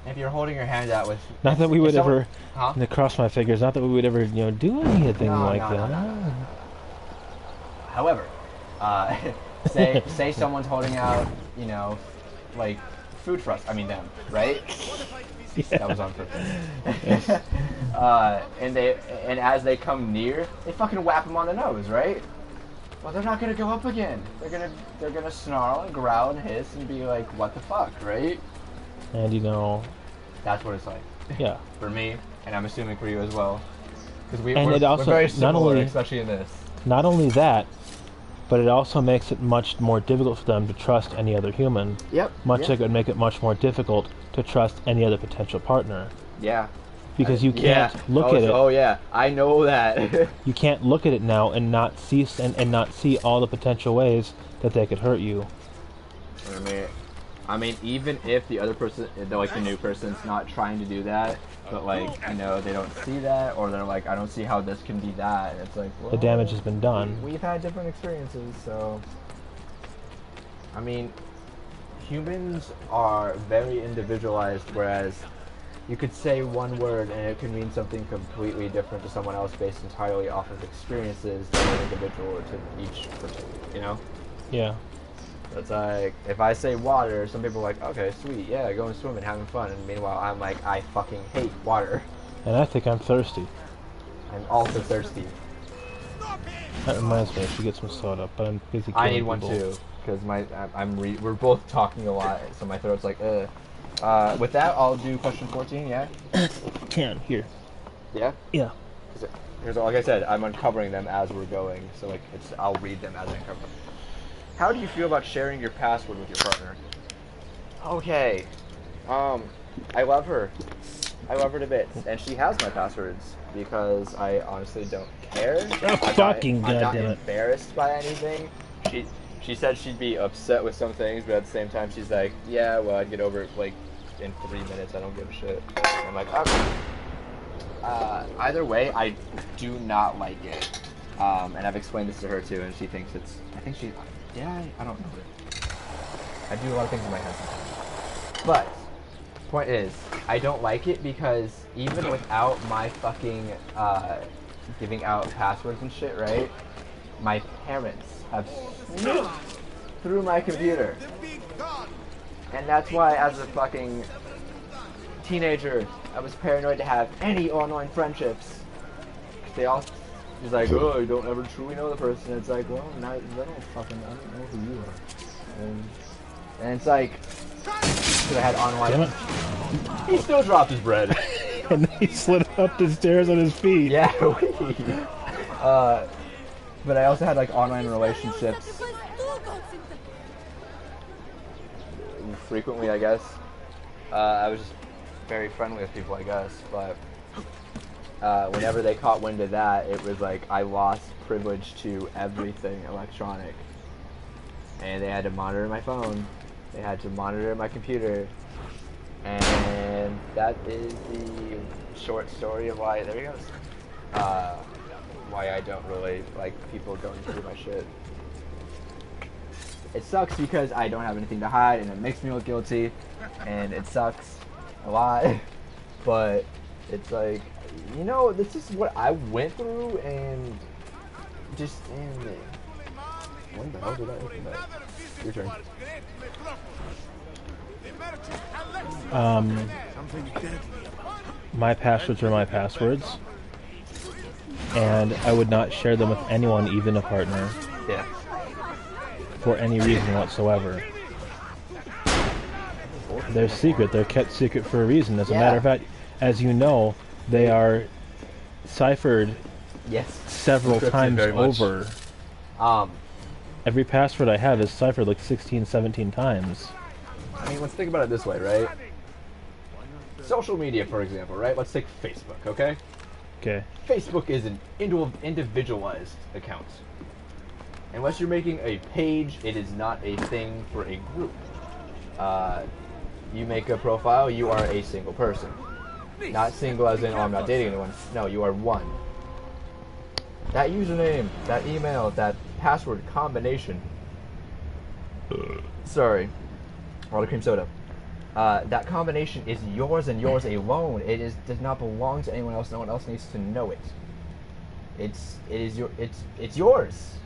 If you're holding your hand out with, Not that we if would someone- ever... huh? To cross my fingers, not that we would ever, do anything No, like no, that. no. However, say someone's holding out, like food for us. I mean them, right? That was on purpose. And as they come near, they fucking whap them on the nose, right? Well, they're not gonna go up again. They're gonna snarl and growl and hiss and be like, "What the fuck," right? And That's what it's like yeah. for me, and I'm assuming for you as well. Because And it also- we're very not similar, only- especially in this. Not only that, but it also makes it much more difficult for them to trust any other human. Yep. Much like it would make it much more difficult to trust any other potential partner. Yeah. Because you can't look at it. Oh yeah, I know that. You can't look at it now and not see and not see all the potential ways that they could hurt you. I mean, even if the other person, the new person's not trying to do that, but they don't see that, or they're like, I don't see how this can be that. And it's like, well, The damage has been done. We've had different experiences, so. I mean, humans are very individualized, whereas you could say one word and it could mean something completely different to someone else based entirely off of experiences that are individual to each person, Yeah. It's like, if I say water, some people are like, okay, sweet, yeah, going swimming, having fun, and meanwhile I'm like, I fucking hate water. And I think I'm thirsty. I'm also thirsty. That reminds me, I should get some soda, but I'm busy killing I need one people. too, because we're both talking a lot, so my throat's like, ugh. With that, I'll do question 14, yeah? Can, here. Yeah? Yeah. Here's, like I said, I'm uncovering them as we're going, so I'll read them as I uncover them. How do you feel about sharing your password with your partner? Okay. I love her. I love her to bits, and she has my passwords because I honestly don't care. Fucking I'm not goddamn it. embarrassed by anything. She said she'd be upset with some things, but at the same time she's like, yeah, well, I'd get over it in 3 minutes. I don't give a shit. And I'm like, okay. Either way, I do not like it. And I've explained this to her too, and she thinks I don't know it. I do a lot of things in my head sometimes. But, point is, I don't like it because even without my fucking, giving out passwords and shit, right? my parents have snooped through my computer. And that's why, as a fucking teenager, I was paranoid to have any online friendships. They all, he's like, oh, you don't ever truly know the person. It's like, well, now I don't know who you are. And it's like, because I had online. Damn it. He still dropped his bread. And he slid up the stairs on his feet. Yeah, but I also had like online relationships frequently, I guess. I was just very friendly with people, I guess, but whenever they caught wind of that, it was like I lost privilege to everything electronic. And they had to monitor my phone, they had to monitor my computer, and that is the short story of why, there he goes, why I don't really like people going through my shit. It sucks because I don't have anything to hide, and it makes me look guilty, and it sucks a lot, but it's like, you know, this is what I went through, and just, when the hell did I open that? Your turn. My passwords are my passwords, and I would not share them with anyone, even a partner, Yeah. for any reason whatsoever. They're secret. They're kept secret for a reason. As a matter of fact, as you know, they are ciphered Yes. several Encrypted times very much. over. Every password I have is ciphered like 16, 17 times. I mean, let's think about it this way, right? Social media, for example, right? Let's take Facebook, okay? Okay. Facebook is an individualized account. Unless you're making a page, it is not a thing for a group. You make a profile, you are a single person. Not single as in, oh, I'm not dating anyone. No, you are one. That username, that email, that password combination. Sorry. Water cream soda. That combination is yours and yours alone. It does not belong to anyone else. No one else needs to know it. It's yours.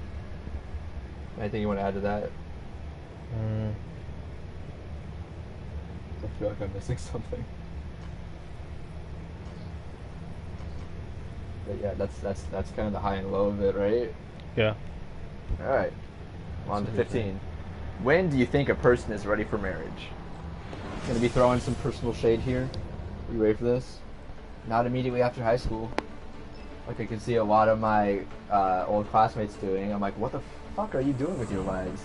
Anything you want to add to that? I feel like I'm missing something. But yeah, that's kind of the high and low of it, right? Yeah. All right. On to 15. When do you think a person is ready for marriage? Gonna be throwing some personal shade here. Are you ready for this? Not immediately after high school. Like I can see a lot of my old classmates doing. I'm like, what the fuck are you doing with your lives?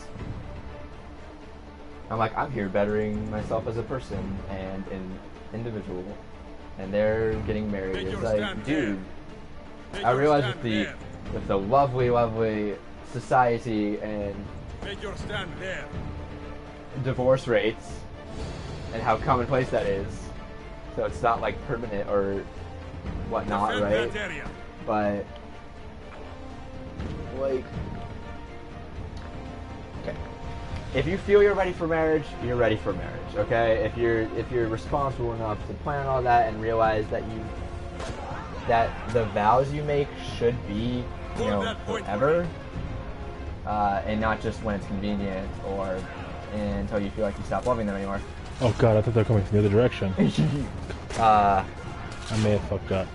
I'm like, I'm here bettering myself as a person and an individual. And they're getting married. It's like, dude, I realize with the lovely, lovely society and divorce rates and how commonplace that is, so it's not like permanent or whatnot, right? But like, okay, if you feel you're ready for marriage, you're ready for marriage. Okay, if you're responsible enough to plan all that and realize that the vows you make should be, you know, forever, and not just when it's convenient or until you feel like you stop loving them anymore. Oh god, I thought they were coming from the other direction. I may have fucked up.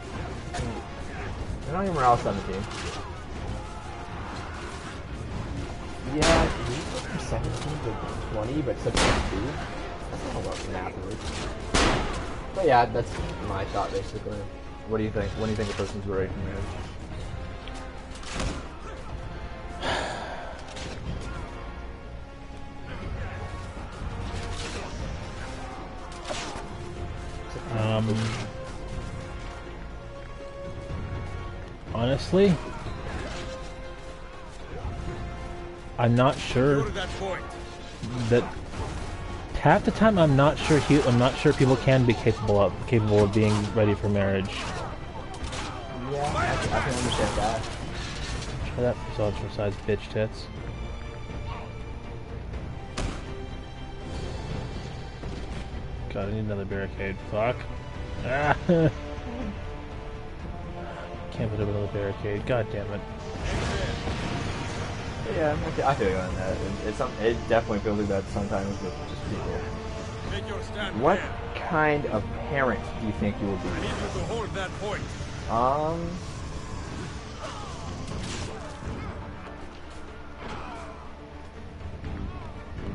They're not even Morale 17. Yeah, from 17 to 20, but such a 2. That's not a lot of math works. But yeah, that's my thought basically. What do you think? When do you think a person's ready for marriage? Honestly, I'm not sure that half the time I'm not sure people can be capable of being ready for marriage. Yeah, I can understand that. Try that for such size bitch tits. God, I need another barricade. Fuck. Ah. Can't put up another barricade. God damn it. Yeah, I feel you on that. It definitely feels like that sometimes with just people. Make your stand What there. kind of parent do you think you will I need be? you to hold that point.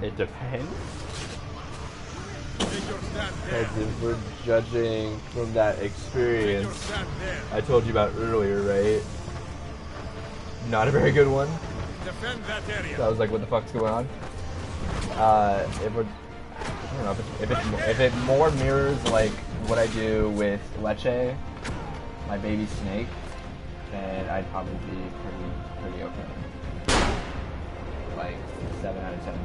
It depends. Make your stand there. Because if we're judging from that Make your experience stand there. I told you about earlier, right? Not a very good one. Defend that area. So I was like, what the fuck's going on? If we're, I don't know, if it more mirrors like what I do with Leche, my baby snake, then I'd probably be pretty okay. Like 7 out of 10.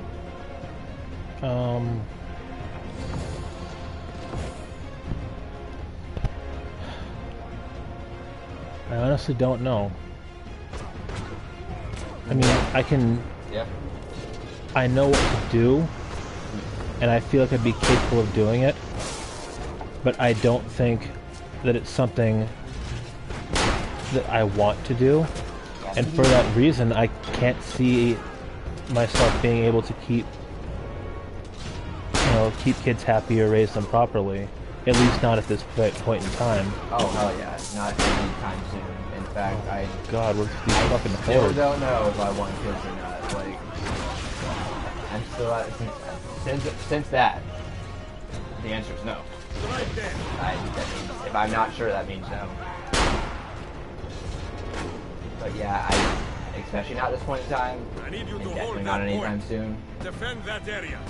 I honestly don't know. I mean, Yeah. I know what to do, and I feel like I'd be capable of doing it, but I don't think that it's something that I want to do, and for that reason, I can't see myself being able to keep kids happy or raise them properly. At least not at this point in time. Oh hell yeah, not anytime soon. In fact, I God, we're these fucking still hordes. don't know if I want kids or not. Like, I'm still at, since that, the answer is no. Right there. That means, if I'm not sure, that means no. But yeah, especially not at this point in time, I need you and to definitely hold not that anytime point. soon. Defend that area.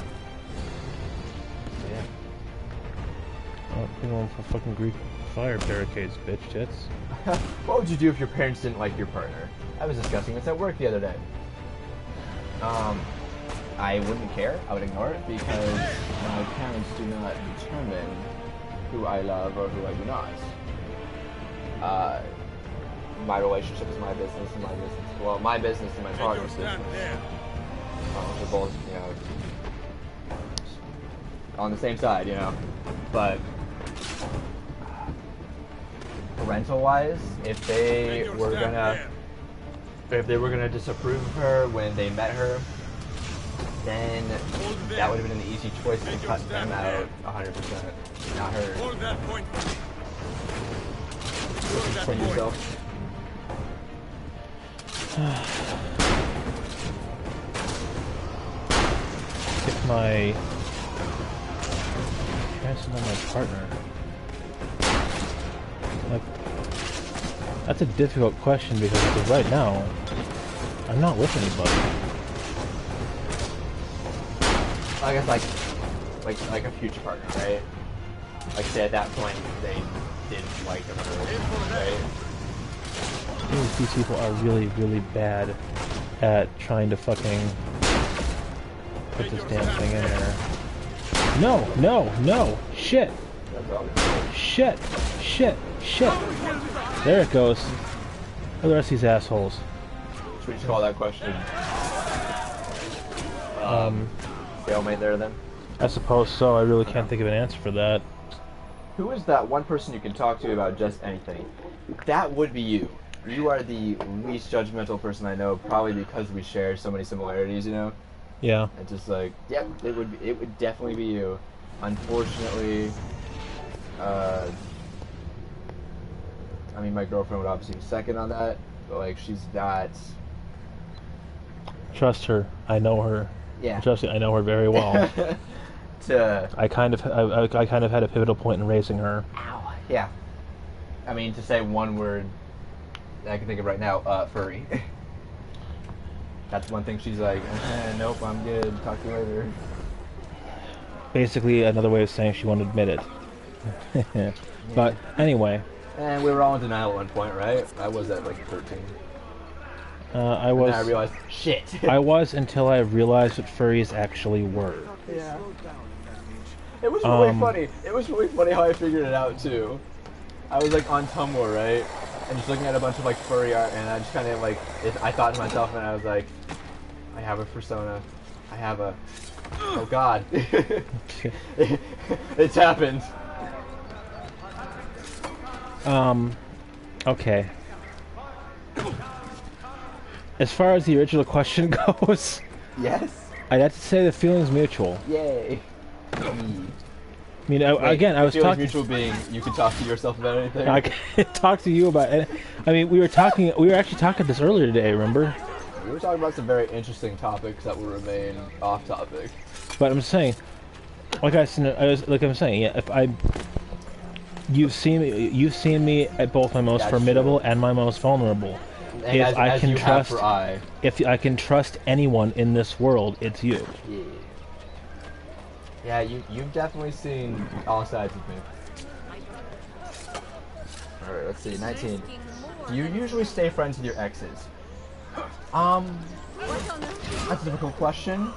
So, yeah. Oh, you're going for fucking Greek fire barricades, bitch tits. What would you do if your parents didn't like your partner? I was discussing this at work the other day. I wouldn't care. I would ignore it because my parents do not determine who I love or who I do not. My relationship is my business and my business. Well, my business and my Make your partner's stand business. there. We're both, on the same side, But parental-wise, if they Make your were stand gonna, there. if they were gonna disapprove of her when they met her, then Hold there. that would have been an easy choice to Make your cut them stand out 100%, not her. Hold that point for me. Hold that From point. yourself. If my parents know my partner, like, that's a difficult question because right now, I'm not with anybody. I guess like a future partner, right? Like say at that point they didn't like them, right? These people are really, really bad at trying to fucking put this damn thing in there. No, no, no! Shit! Shit! Shit! Shit! There it goes. Look at the rest of these assholes. Should we just call that question? Stalemate there then? I suppose so. I really can't think of an answer for that. Who is that one person you can talk to about just anything? That would be you. You are the least judgmental person I know, probably because we share so many similarities, Yeah. It's just like, yep, it would definitely be you. Unfortunately, I mean, my girlfriend would obviously be second on that, but like, she's not. Trust her. I know her. Yeah. Trust me, I know her very well. I kind of had a pivotal point in raising her. Ow. Yeah. I mean, to say one word that I can think of right now, furry. That's one thing she's like, nope, I'm good. Talk to you later. Basically, another way of saying she won't admit it. But anyway, And we were all in denial at one point, right? I was at like 13. I And was. then I realized, shit. I was until I realized what furries actually were. Yeah. It was really Um, funny. It was really funny how I figured it out too. I was like on Tumblr, right? And just looking at a bunch of like furry art, and I just kind of like, I thought to myself, and I was like, I have a persona. I have a. Oh God. It's happened. Okay. as far as the original question goes, Yes. I'd have to say the feeling's mutual. Yay. I mean, again, I was feelings talking. mutual being you can talk to yourself about anything. I can talk to you about it. I mean, we were actually talking this earlier today. Remember? We were talking about some very interesting topics that will remain off topic. But I'm saying, I'm saying, yeah. You've seen me at both my most That's formidable true. and my most vulnerable. And If as, I as can you trust, have for I. if I can trust anyone in this world, it's you. Yeah. Yeah, you've definitely seen all sides of me. Alright, let's see, 19. Do you usually stay friends with your exes? That's a difficult question.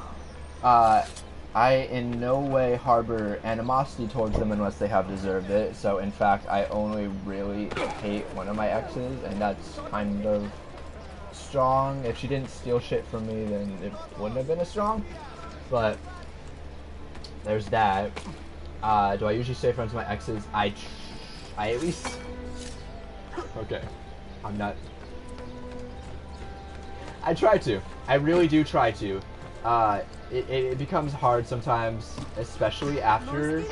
I in no way harbor animosity towards them unless they have deserved it. So in fact, I only really hate one of my exes, and that's kind of strong. If she didn't steal shit from me, then it wouldn't have been as strong. But there's that. Do I usually stay friends with my exes? I at least. Okay, I'm not. I try to. I really do try to. It becomes hard sometimes, especially after,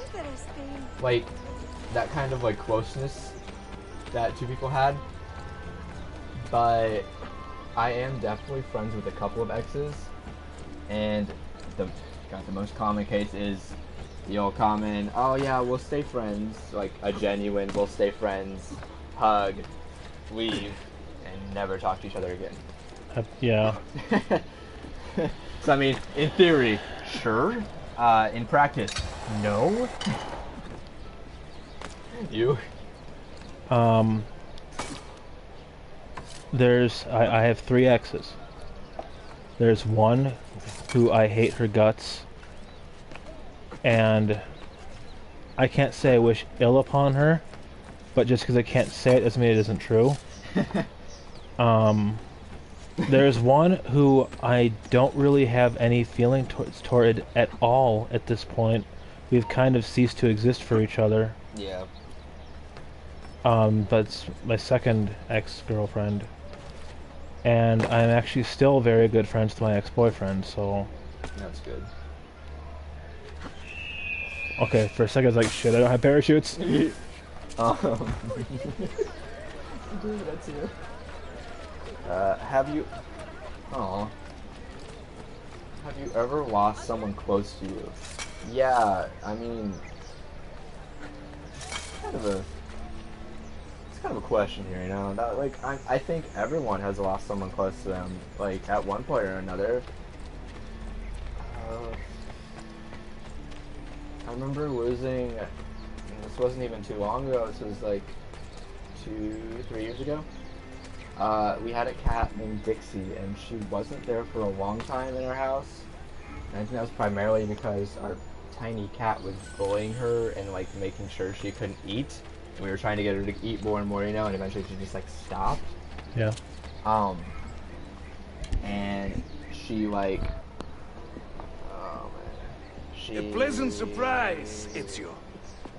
like, that kind of, like, closeness that two people had. But I am definitely friends with a couple of exes, and the most common case is the old common, oh yeah, we'll stay friends, like a genuine, we'll stay friends, hug, leave, and never talk to each other again. Yeah. So I mean, in theory, sure. In practice, no. You? I have 3 exes. There's one who I hate her guts, and I can't say I wish ill upon her, but just because I can't say it doesn't mean it isn't true. There's one who I don't really have any feeling toward at all at this point. We've kind of ceased to exist for each other. Yeah. That's my second ex-girlfriend. And I'm actually still very good friends with my ex-boyfriend, so... That's good. Okay, for a second I was like, shit, I don't have parachutes. Dude, that's you. Have you... Oh. Have you ever lost someone close to you? Yeah, I mean... It's kind of a question here, you know? That, like, I think everyone has lost someone close to them, like, at one point or another. I remember losing... This wasn't even too long ago, this was, like, 2-3 years ago. We had a cat named Dixie, and she wasn't there for a long time in our house. And I think that was primarily because our tiny cat was bullying her and, like, making sure she couldn't eat. And we were trying to get her to eat more and more, you know, and eventually she just, like, stopped. Yeah. And she, like... Oh, man. She... A pleasant surprise, Ezio.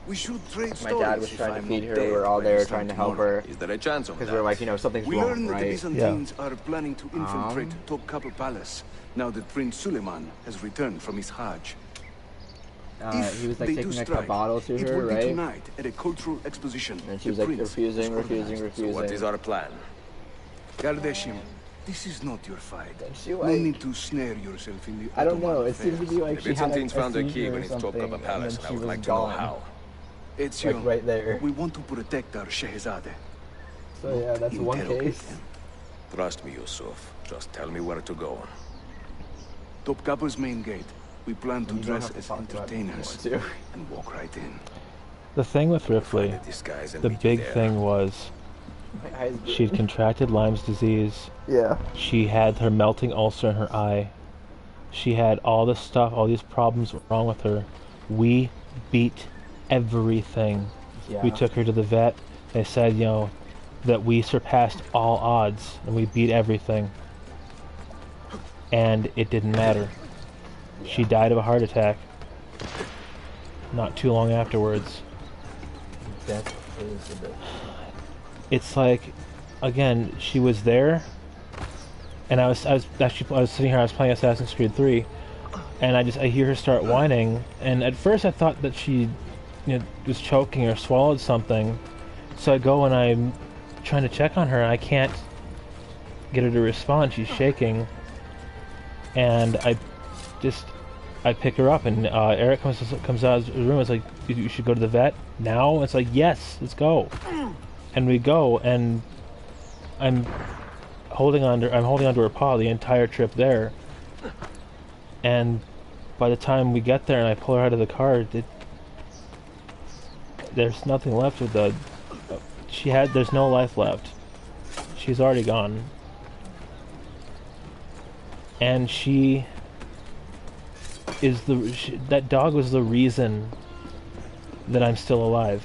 We should trade My stories. dad was if trying to I'm feed not her, dead we were all by there this trying to time help tomorrow. her. Is there a chance of Because that? we were like, you know, something's We wrong, learned that the right? Byzantines are planning to infiltrate Topkapi Palace now that Prince Suleiman has returned from his Hajj. If He was, like, they do taking, like, a strike, bottle to it her, will be right? tonight at a cultural exposition. And she the was, like, prince refusing. has organized. So what is our plan? Gardeshim, this is not your fight. And she, No like... need to snare yourself in the I don't know, Ottoman it seems to be like The she had, like, Byzantines a found a key seizure or beneath something, Topkapi and Palace, then and I she would was like to know gone. how. Ezio, Like, right there. we want to protect our Shehzade. So yeah, that's one Interrogate case. them. Trust me, Yusuf. Just tell me where to go. Topkapi's main gate. We plan to You don't dress have to as talk about it if you entertainers want to. and walk right in. The thing with Ripley, Find a disguise and the meet you big there. thing was My eyes blue. she'd contracted Lyme's disease. Yeah. She had her melting ulcer in her eye. She had all this stuff, all these problems wrong with her. We beat everything. Yeah. We took her to the vet. They said, you know, that we surpassed all odds and we beat everything. And it didn't matter. She died of a heart attack not too long afterwards. That is a bit... It's like, again, she was there And I was sitting here, I was playing Assassin's Creed 3, and I hear her start whining, and at first I thought that she, was choking or swallowed something. So I go and I'm trying to check on her, and I can't get her to respond. She's shaking, and I pick her up, and Eric comes out of his room. It's like, you should go to the vet now. It's like, yes, let's go. And we go, and I'm holding onto her paw the entire trip there. And by the time we get there and I pull her out of the car, there's nothing left of the. There's no life left. She's already gone. And that dog was the reason that I'm still alive.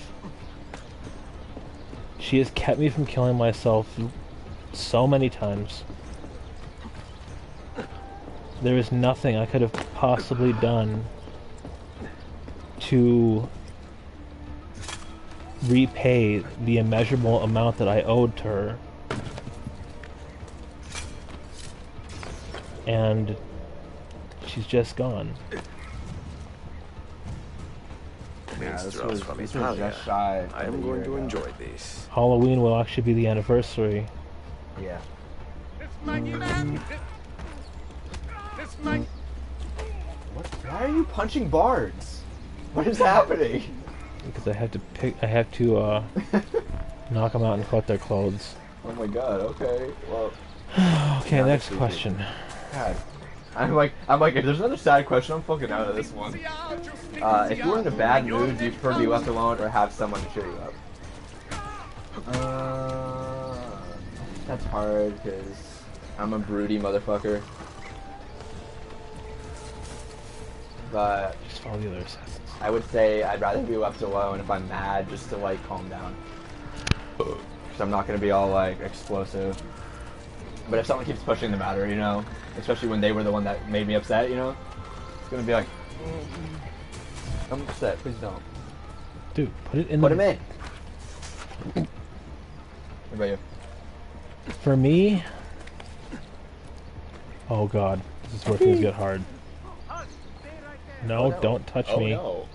She has kept me from killing myself so many times. There is nothing I could have possibly done to repay the immeasurable amount that I owed to her. And she's just gone. Minstrels from this was Italia. just shy. I am going to enjoy this. Halloween will actually be the anniversary. Yeah. Why are you punching bards? What is happening? Because I have to knock them out and collect their clothes. Oh my god, okay. Well, Okay, Yeah, next that's question. God. I'm like, if there's another sad question, I'm fucking out of this one. If you were in a bad mood, do you prefer to be left alone or have someone to cheer you up? That's hard, because I'm a broody motherfucker. But Just follow the other assassins. I would say I'd rather be left alone if I'm mad, just to like calm down. Because I'm not gonna be all like explosive. But if someone keeps pushing the matter, especially when they were the one that made me upset, it's gonna be like, I'm upset, please don't. Dude, put it in Put the... him in. What about you? For me... Oh god, this is where things get hard. No, Oh, no. don't touch Oh, me. no.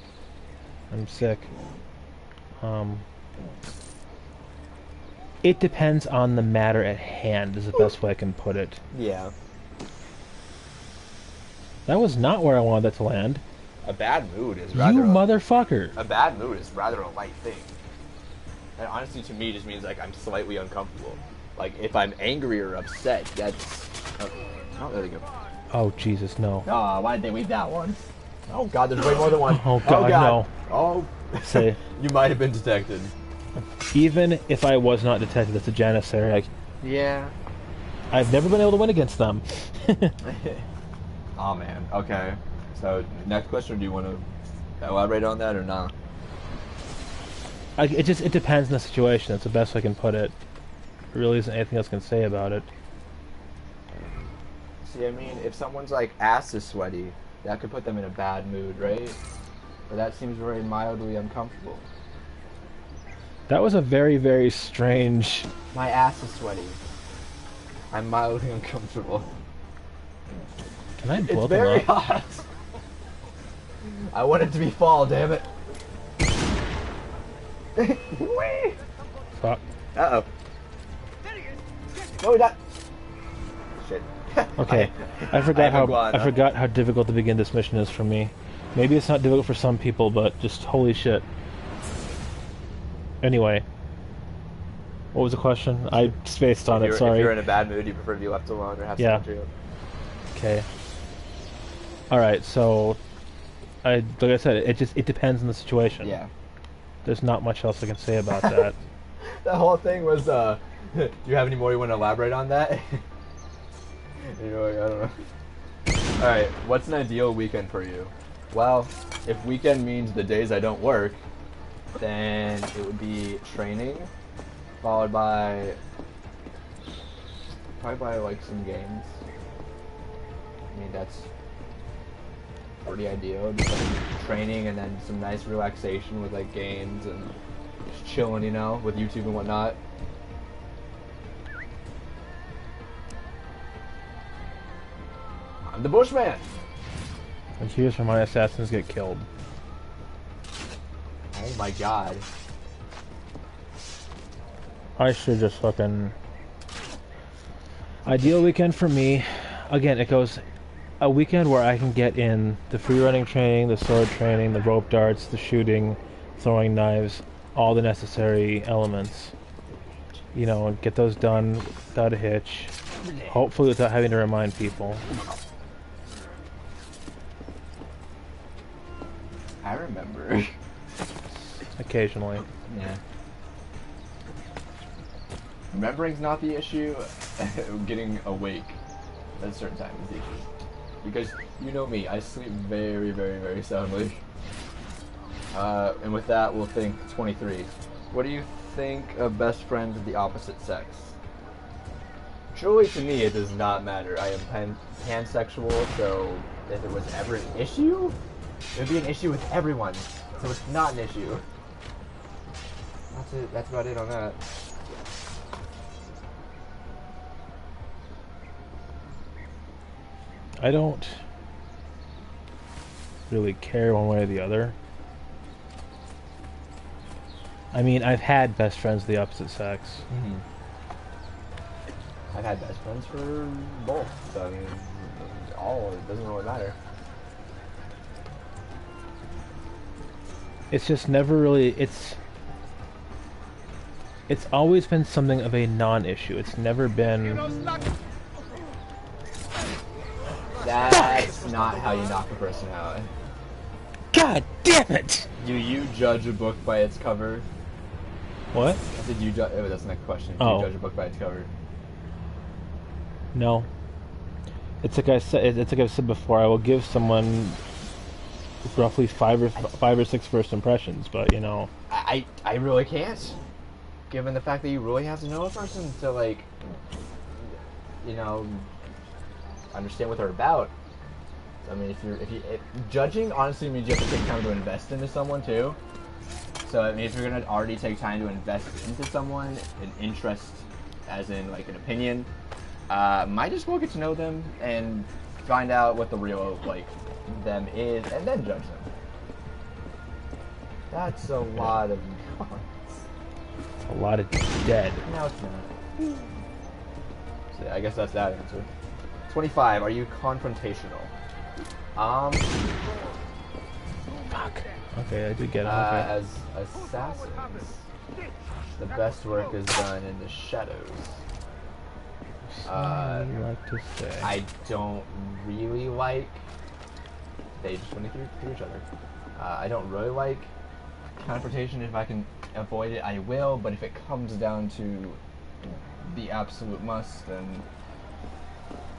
I'm sick. It depends on the matter at hand, is the best way I can put it. Yeah. That was not where I wanted that to land. A bad mood is You rather motherfucker! a bad mood is rather a light thing. And honestly, to me, it just means like I'm slightly uncomfortable. Like if I'm angry or upset, that's. Oh, there we go. Oh, Jesus, no. Oh, why did they leave that one? Oh God, there's way more than one. Oh, God, no. Oh. Say, You might have been detected. even if I was not detected as a Janissary, like, Yeah. I've never been able to win against them. Oh man. Okay. So next question, do you want to elaborate on that or not? It depends on the situation. That's the best I can put it. There really isn't anything else I can say about it. See, I mean, if someone's like ass is sweaty, that could put them in a bad mood, right? But that seems very mildly uncomfortable. That was a very, very strange... My ass is sweaty. I'm mildly uncomfortable. Can I blow It's them very up? hot. I want it to be fall, damn it. Whee! Fuck. Uh-oh. No, not. Shit. Okay, I I forgot have how a guan, I forgot how difficult to begin this mission is for me. Maybe it's not difficult for some people, but just holy shit. Anyway, what was the question? I spaced on it. If Sorry. you're in a bad mood, you prefer to be left alone or have Yeah. someone cheer you up? Okay. All right. So, like I said, it depends on the situation. Yeah. There's not much else I can say about that. The whole thing was, do you have any more you want to elaborate on that? You're like, I don't know. Alright, what's an ideal weekend for you? Well, if weekend means the days I don't work, then it would be training, followed by, probably by like some games. I mean, that's pretty ideal. Just like training and then some nice relaxation with like games and just chilling, with YouTube and whatnot. I'm the Bushman. And here's where my assassins get killed. Oh my god. I should just fucking... Ideal weekend for me. Again, it goes a weekend where I can get in the free running training, the sword training, the rope darts, the shooting, throwing knives, all the necessary elements. You know, and get those done without a hitch. Hopefully without having to remind people. I remember. Occasionally. Yeah. Remembering's not the issue. Getting awake at a certain time is the issue. Because, you know me, I sleep very, very, very soundly. And with that, we'll think 23. What do you think of best friends of the opposite sex? Truly, to me, it does not matter. I am pansexual, so if it was ever an issue, it would be an issue with everyone. So it's not an issue. That's it. That's about it on that. I don't really care one way or the other. I mean, I've had best friends of the opposite sex. Mm-hmm. I've had best friends for both, so I mean, it doesn't really matter. It's just never really, it's always been something of a non-issue. It's never been... That's not how you knock a person out. God damn it! Do you judge a book by its cover? What? Did you judge? Oh, that's the next question. Do you judge a book by its cover? No. It's like I said. It's like I've said before. I will give someone roughly five or six first impressions, but you know. I really can't. Given the fact that you really have to know a person to, like, you know, understand what they're about. I mean, if judging honestly means you have to take time to invest into someone too. So I mean, if you're gonna already take time to invest into someone, an interest, as in like an opinion, might as well get to know them and find out what the real like them is, and then judge them. That's a lot of cards. A lot of dead. No, it's not. So yeah, I guess that's that answer. 25. Are you confrontational? Fuck. Okay, I did get it. Okay. As assassins, the best work is done in the shadows. I like to say. I don't really like. They just run through each other. I don't really like confrontation. If I can avoid it, I will. But if it comes down to the absolute must, then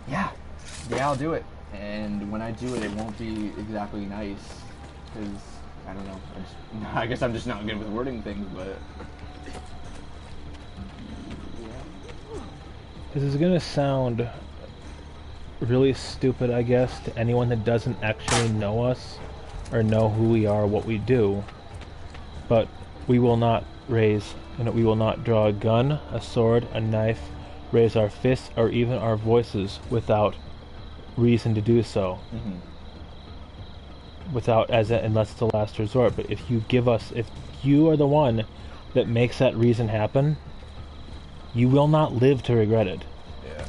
yeah, I'll do it. And when I do it, it won't be exactly nice, because I don't know. I guess I'm just not good with wording things, but This is gonna sound really stupid, I guess, to anyone that doesn't actually know us or know who we are, what we do. But we will not we will not draw a gun, a sword, a knife, raise our fists, or even our voices without reason to do so. Mm-hmm. Unless it's a last resort. But if you are the one that makes that reason happen, you will not live to regret it. yeah.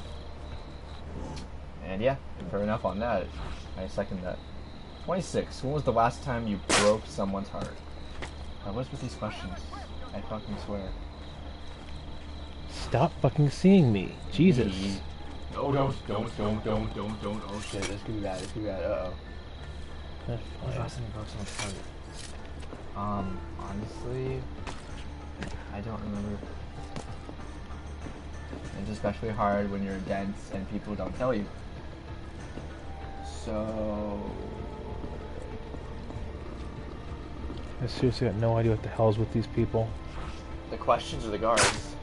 And yeah, fair enough on that. I second that. 26. When was the last time you broke someone's heart? What's with these questions? I fucking swear. Stop fucking seeing me. Jesus. No, don't. Oh shit, this could be bad. Uh-oh. That's When was the fine. last time you broke someone's heart? Honestly, I don't remember. It's especially hard when you're dense and people don't tell you. So... I seriously got no idea what the hell's with these people. The questions or the guards?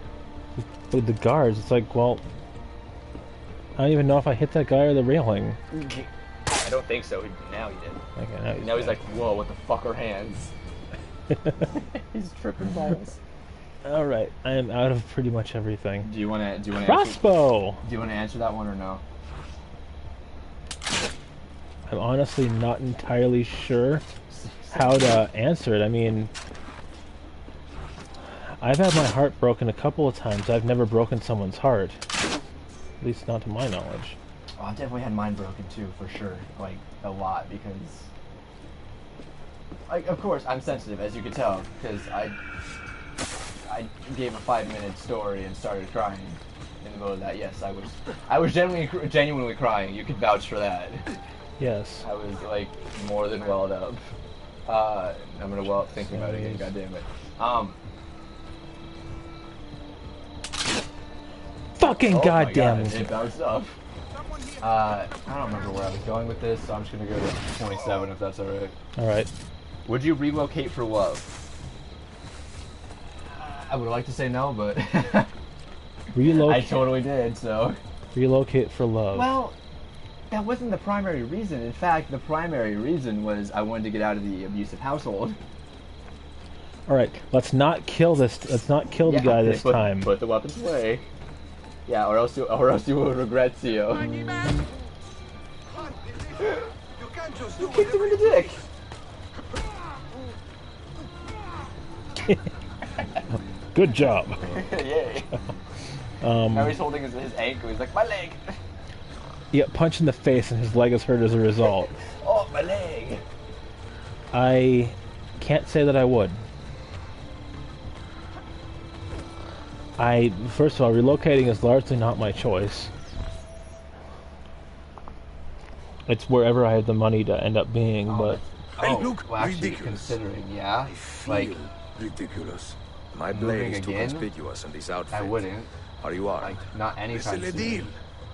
With the guards, it's like, well, I don't even know if I hit that guy or the railing. I don't think so. Now he did. Okay, Now he's like, whoa, what the fuck are hands? He's tripping balls. all right, I am out of pretty much everything. Do you want to answer? Crossbow. Do you want to answer that one or no? I'm honestly not entirely sure how to answer it. I mean, I've had my heart broken a couple of times. I've never broken someone's heart. At least not to my knowledge. Oh, I've definitely had mine broken too, for sure. Like, a lot, because... Like, of course, I'm sensitive, as you can tell, because I gave a 5-minute story and started crying in the middle of that. Yes, I was genuinely crying. You can vouch for that. Yes. I was, like, more than welled up. I'm gonna well up thinking about it again, goddammit. Fucking Oh goddamn! my God, it bounced up. I don't remember where I was going with this, so I'm just gonna go to 27 if that's alright. Alright. Would you relocate for love? I would like to say no, but Relocate. I totally did, so. Relocate for love. Well, that wasn't the primary reason. In fact, the primary reason was I wanted to get out of the abusive household. Alright, let's not kill this. Let's not kill the guy this time. Put the weapons away. Yeah, or else you will regret, Theo. You kicked him in the dick. Good job. Yay. Now he's holding his ankle. He's like, my leg. He got punched in the face and his leg is hurt as a result. Oh, my leg. I can't say that I would. First of all, relocating is largely not my choice. It's wherever I have the money to end up being, but... Hey, look, well, actually, ridiculous. considering, yeah, I feel like, ridiculous. My moving blade is too again? conspicuous on this outfit. I wouldn't. Are you armed? Like, not anytime C'est le soon. deal.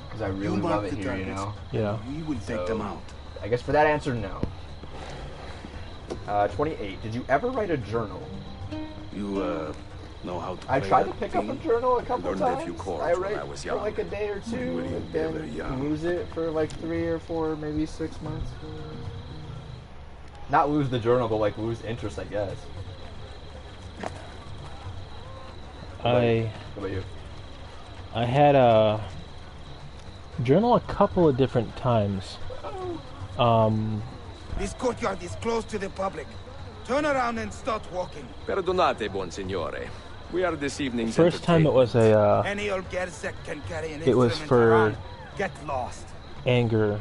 Because I really You mark love it the here, you targets. know? Yeah. We will take them out. I guess for that answer, no. 28. Did you ever write a journal? You, know how to I play tried to that pick up a thing? journal a couple learned a times. few chords I when write I was for young. like a day or two, When you were and very then young. lose it for like 3 or 4, maybe 6 months. Not lose the journal, but like lose interest, I guess. What about you? I had a journal a couple of different times. This courtyard is closed to the public. Turn around and start walking. Perdonate, buon signore. We are this evening's First time it was a Any old Gerzek can carry an It was instrument for- around. Get lost. anger,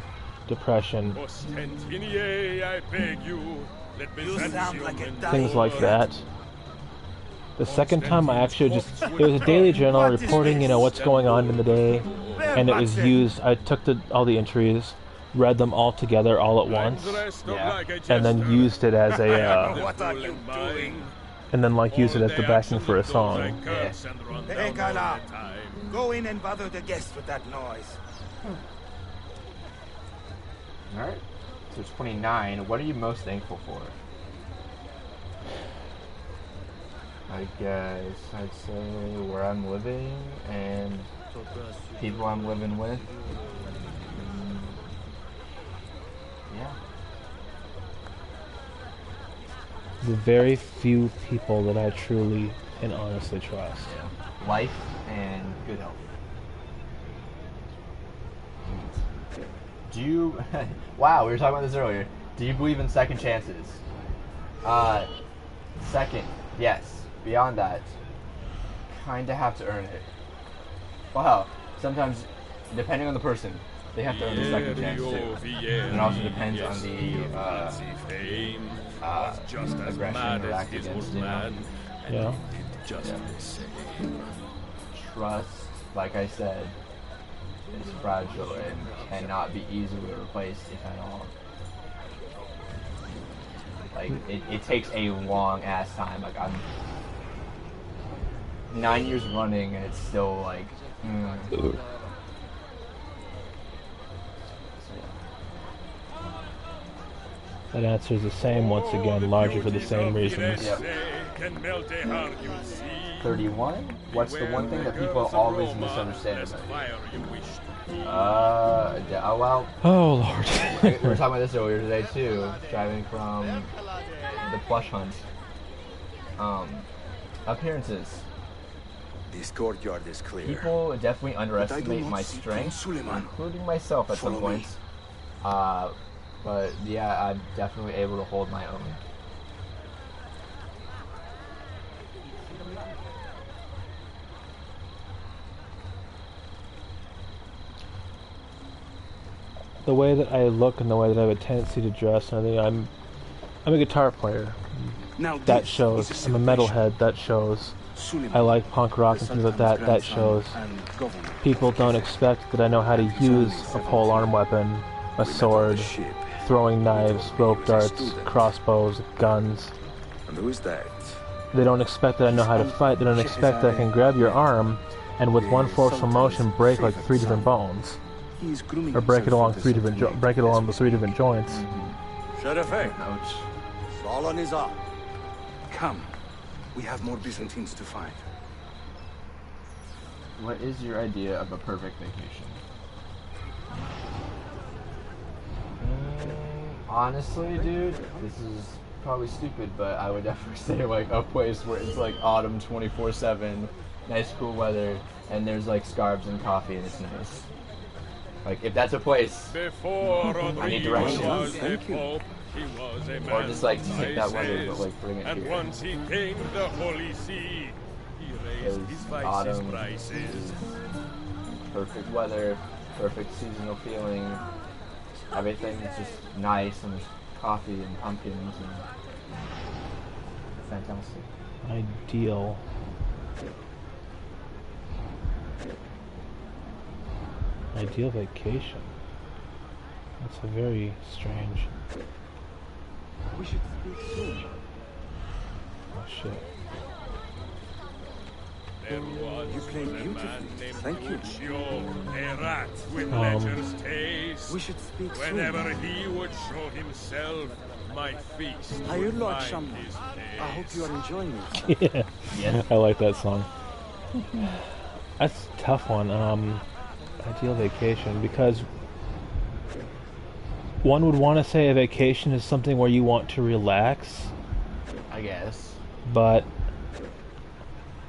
depression, Ostentinier, I beg you. Let me You vanish sound you like a and dying things like man. that. The second time I actually just, it was a daily journal reporting, what's going on in the day, and it was used, I took all the entries, read them all together all at once, Yeah. and then used it as a, What are you doing? and then like used it as the backing for a song. Hey, Kala. Go in and bother the guests with that noise. Alright. So 29. What are you most thankful for? I guess I'd say where I'm living and people I'm living with. Yeah. The very few people that I truly and honestly trust. Life and good health. Do you... wow, we were talking about this earlier. Do you believe in second chances? Second, yes. Beyond that, kinda have to earn it. Wow, sometimes, depending on the person, they have to earn a second chance too. And it also depends on the aggression or act against, Yeah. Trust, like I said, is fragile and cannot be easily replaced, if at all. Like, it takes a long ass time. Like, I'm 9 years running and it's still like, That answer is the same once again, largely for the same reasons. Yep. 31? What's the one thing that people always misunderstand about you? Well, Oh Lord. we were talking about this earlier today too, driving from the plush hunt. Appearances. This courtyard is clear. People definitely underestimate not my see strength, Prince Suleiman. including myself at some Follow me. points. But yeah, I'm definitely able to hold my own. The way that I look and the way that I have a tendency to dress and everything, I'm a guitar player. Now That this shows. is a I'm a celebration. metalhead. That shows. Suleiman, I like punk rock the and things like Sultan's that. That grandson shows. and governor. People don't expect that I know how to use a pole arm weapon, a We met on the sword, ship. throwing knives, rope He was a darts, student. crossbows, guns. And who is that? They don't expect that I know how to fight. They don't expect that I can grab your arm and with one forceful motion break like 3 different bones, He is grooming or break it himself along for the 3 different Sultanate break it as along we the 3 different joints. Sheriff, Ouch. Solon is up. Come. We have more Byzantines to find. What is your idea of a perfect vacation? Honestly, dude, this is probably stupid, but I would definitely say like a place where it's like autumn 24/7, nice cool weather, and there's like scarves and coffee and it's nice. Like if that's a place, Before I need Rodrigo directions. was a Thank you. pope, he was a or man just like of take that weather vices. but like bring it And here. once he gained the Holy See, he raised his Because vices autumn prices. is perfect weather, perfect seasonal feeling. Everything's just nice and there's coffee and pumpkins and fantastic. Ideal. Ideal vacation. That's a very strange. We should speak soon. Oh shit. There was You played a man beautifully. named Thank you. Lucio, a rat with Um, leisure's taste. We should speak Whenever soon. he would show himself, my feast Hayırlı would find akşamlar. his I hope taste. you are enjoying it. Yeah. Yes. I like that song. That's a tough one. Ideal vacation, because one would want to say a vacation is something where you want to relax, I guess. but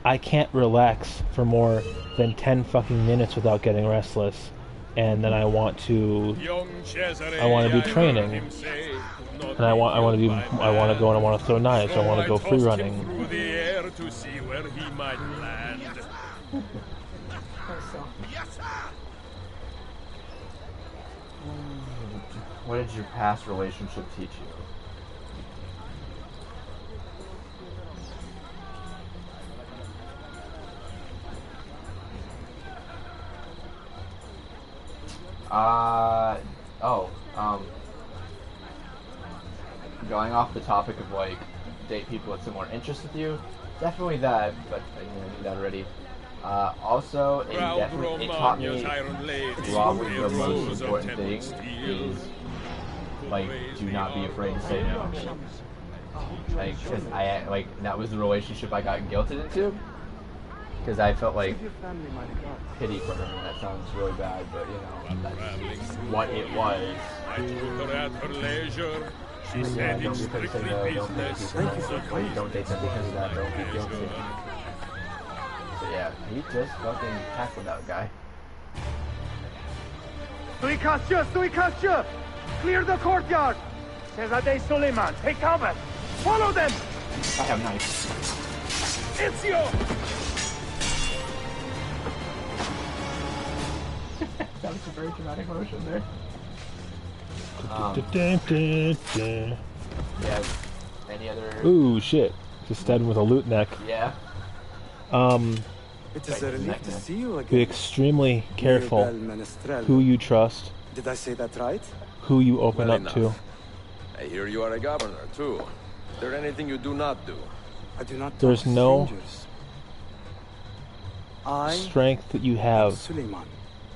I can't relax for more than 10 fucking minutes without getting restless, and then I want to Young Cesare, I wanna do heard training. him say, "Could not and I be want to killed do by I want to man." go and I want to throw knives. I So want to go free tossed him running. through the air to see where he might land. What did your past relationship teach you? Oh, going off the topic of like date people with similar interests with you, definitely that, but I knew that already. Also, it Proud definitely taught Romagna's me iron lady, probably a the most rose of important thing tempered steel, is like do not be afraid to say no. Like, cause I like that was the relationship I got guilted into. Because I felt like Give your family my regards. pity for her, and that sounds really bad, but you know, that's what it was. I took her at her leisure. She Yeah, said don't it's be afraid to say strictly no, don't date business. people. Like, don't date them because of that, don't be guilty. So yeah, he just fucking tackled that guy. Suikastya! Clear the courtyard! Cesade Suleiman, take cover! Follow them! I have knives. Ezio! That was a very dramatic motion there. Yeah, any other... Ooh, shit. Just stabbed him with a loot neck. Yeah. It is a relief to see you Be again. extremely careful Mirabel Menestrel. who you trust, Did I say that right? who you open Well up to. enough. I hear you are a governor, too. Is there anything you do not do? I do not talk There's to no strangers. I Strength that you have Suleiman.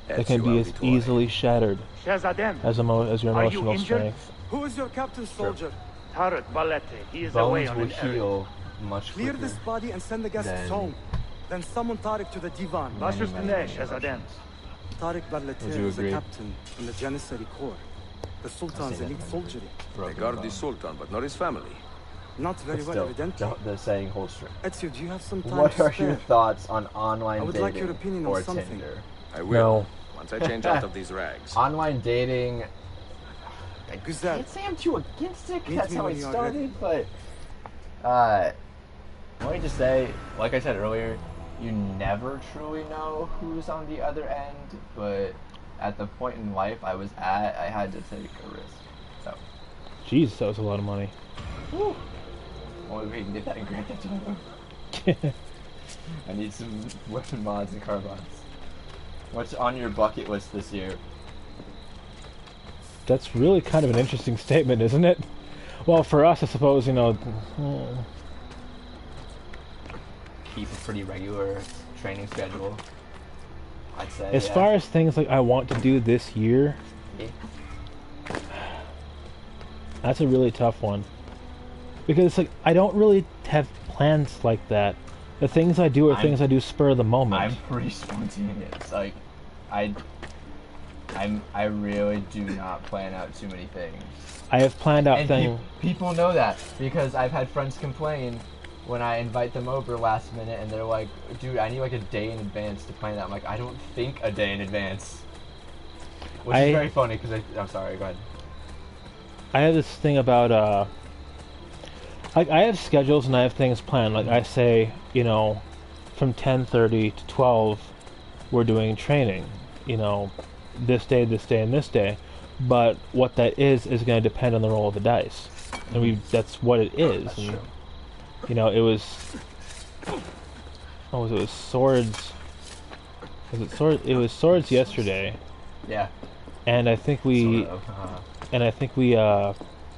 that can be as easily shattered Shazadem, as your Are you emotional injured? strength. Who is your captain, soldier? Tarek Balete, he is away Bones on will an errand. heal much Clear quicker. this body and send the guests Then- home. Then summon Tariq to the divan. Bashir Stane, Shazadem. Tariq Would Barleter you is the agree? captain in the Janissary Corps. The Sultan's that elite much. soldiery. They Broken guard the bone. Sultan, but not his family. Not very But well, still, evidently. the saying holds true. Ezio, do you have some time What to are spare? your thoughts on online I would dating like your opinion on or something. Tinder? I will. No. Once I change out of these rags. Online dating, Gustav, can't say I'm too against it, 'cause meet that's me how when it you are started, ready. but, let me just say, like I said earlier, you never truly know who's on the other end, but at the point in life I was at, I had to take a risk, so. Jeez, that was a lot of money. Woo. Only we can get that in Grand Theft Auto. I need some weapon mods and car mods. What's on your bucket list this year? That's really kind of an interesting statement, isn't it? Well, for us, I suppose, you know... Keep a pretty regular training schedule, I'd say. As far as things like I want to do this year, Yeah. that's a really tough one. Because it's like, I don't really have plans like that. The things I do are things I do spur of the moment. I'm pretty spontaneous. Like, I really do not plan out too many things. I have planned out And things... people know that, because I've had friends complain when I invite them over last minute and they're like, dude, I need like a day in advance to plan that. I'm like, I don't think a day in advance. Which is very funny, because I'm sorry, go ahead. I have this thing about, like, I have schedules and I have things planned. Like, I say, you know, from 10:30 to 12, we're doing training. You know, this day, and this day. But what that is going to depend on the roll of the dice. And that's what it is. That's and, true. you know, it was... Oh, it was swords... Was it swords? It was swords yesterday. Yeah. And I think we... Sort of, And I think we,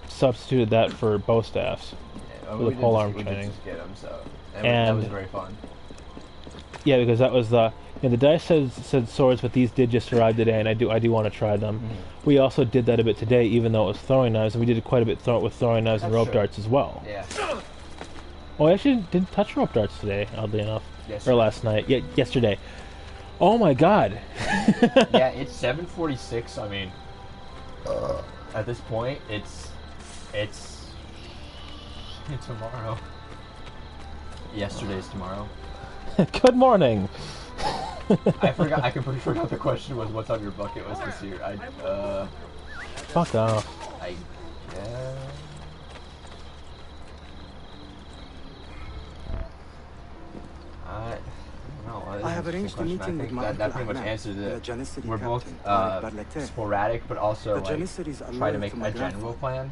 substituted that for bow staffs. yeah, with the polearm we training. did just get them, so... that And- was very fun. Yeah, because that was the... You know, the dice said swords, but these did just arrive today, and I do want to try them. We also did that a bit today, even though it was throwing knives, and we did quite a bit with throwing knives and That's rope true. darts as well. Yeah. Oh, I actually didn't touch rope darts today, oddly enough. Yesterday. Or last night. Yeah, yesterday. Oh my god! Yeah, it's 7:46. I mean, at this point, it's tomorrow. Yesterday's tomorrow. Good morning! I forgot. I completely forgot the question was, "What's on your bucket list this year?" Fuck off. I guess. I have arranged a meeting with my that pretty much uncle answers Ahmed, it. the Janissary We're both captain, Barlete. sporadic, but also The like Janissaries are try to loyal make to my a general grandfather, plan.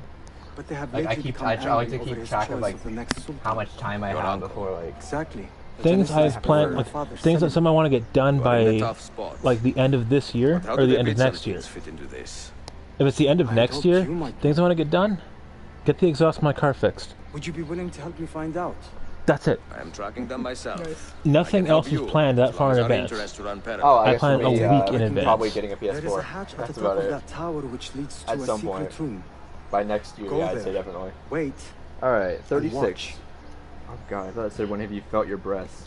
But they have Like I lately keep, become I like to angry over keep his track of choice like the next sultan. how much time I have before like. Exactly. The Things Janissaries I've planned, prefer like, my father's things that son. some I want to get done You are in a by, tough spot. like, the end of this year, How or do the the end of next year. Byzantines fit into this? If it's the end of I next hoped year, you might things I want to get done, get the exhaust of my car fixed. Would you be willing to help me find out? That's it. I am tracking them myself. Nothing else is planned that far in advance. Oh, I guess plan for me, a week in advance. Probably getting a There is a PS4. hatch at That's the top about of it. that tower which leads to At a some secret point. room. By next year, Go yeah, I'd say there. definitely. Wait. All right, and 36. watch. Oh god, I thought it said when have you felt your breasts?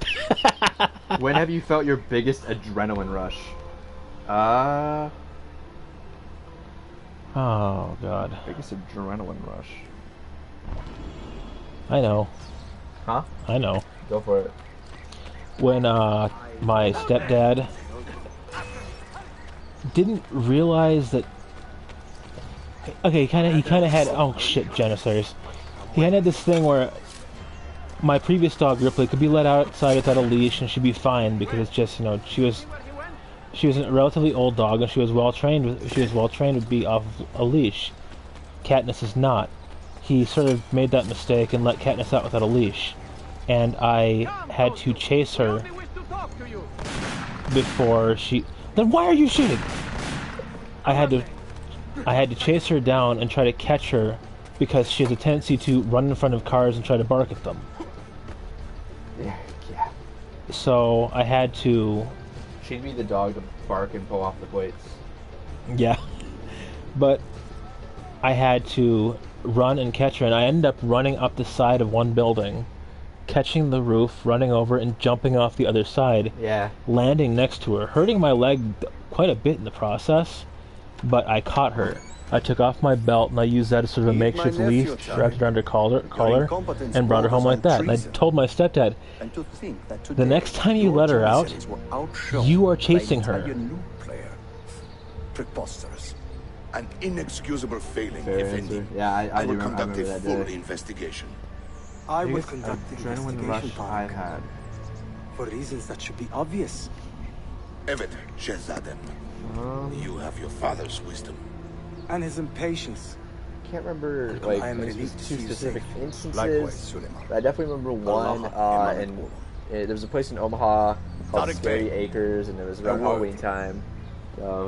When have you felt your biggest adrenaline rush? Oh, God. Biggest adrenaline rush. I know. Huh? I know. Go for it. When, my stepdad didn't realize that... Okay, he kinda had... Oh, shit, Janissaries. He had this thing where my previous dog, Ripley, could be let outside without a leash and she'd be fine because it's just, you know, she was a relatively old dog and she was well trained to be off a leash. Katniss is not. He sort of made that mistake and let Katniss out without a leash. And I had to chase her before she... Then why are you shooting? I had to chase her down and try to catch her because she has a tendency to run in front of cars and try to bark at them. Yeah. So I had to... She'd be the dog to bark and pull off the plates. Yeah. But I had to run and catch her, and I ended up running up the side of one building, catching the roof, running over, and jumping off the other side, Yeah. landing next to her, hurting my leg quite a bit in the process, but I caught her. I took off my belt and I used that as sort of a makeshift leash, wrapped it around her collar, and brought her home like that. And I told my stepdad, the next time you let her out, you are chasing her. Preposterous. An inexcusable failing, Fair if answer. any. Yeah, I will do conduct remember a that full day. investigation. I will Biggest conduct the adrenaline investigation, rush I've Tarek, had. for reasons that should be obvious. Evet, Shehzadem. You have your father's wisdom. And his impatience. Can't remember Uncle, like I am two relieved to see you specific safe. instances. Likewise, Suleiman. But I definitely remember one. There was a place in Omaha called Tarek Scary Bey. Acres, and it was around A word. Halloween time.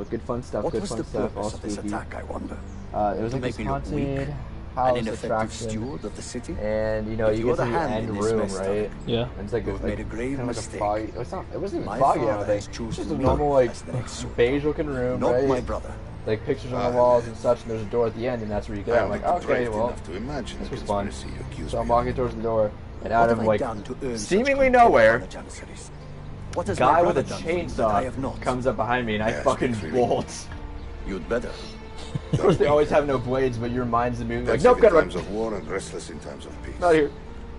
Good fun stuff. What Good was fun the stuff. All purpose of this spooky. attack, I wonder? It was To like make this me look weak? haunted An house ineffective attraction, steward of the city? and you know If you you're get to the the hand end in this room, mess, right? Yeah. And it's like You've made a grave kind of mistake. like a foggy. It wasn't My foggy. I don't father think. has It's chosen just a me normal like as the next sultan. beige looking room, Not right? my brother. Like pictures on Ah, the walls and such, and there's a door at the end, and that's where you go. I I'm am like, not okay, brave well, enough to imagine this the was fun. conspiracy you accuse So I'm me walking of. towards the door, and out What of have I like done to earn such seemingly contempt nowhere, from the Janissaries? What has guy my with a brother done for me that I have chainsaw not? comes up behind me, and I Yes, fucking really. bolt. You'd better. Of course, they always have no blades, but your mind's immune. Like, That's nope, in gotta times run. of war and restless in times of peace. Not here.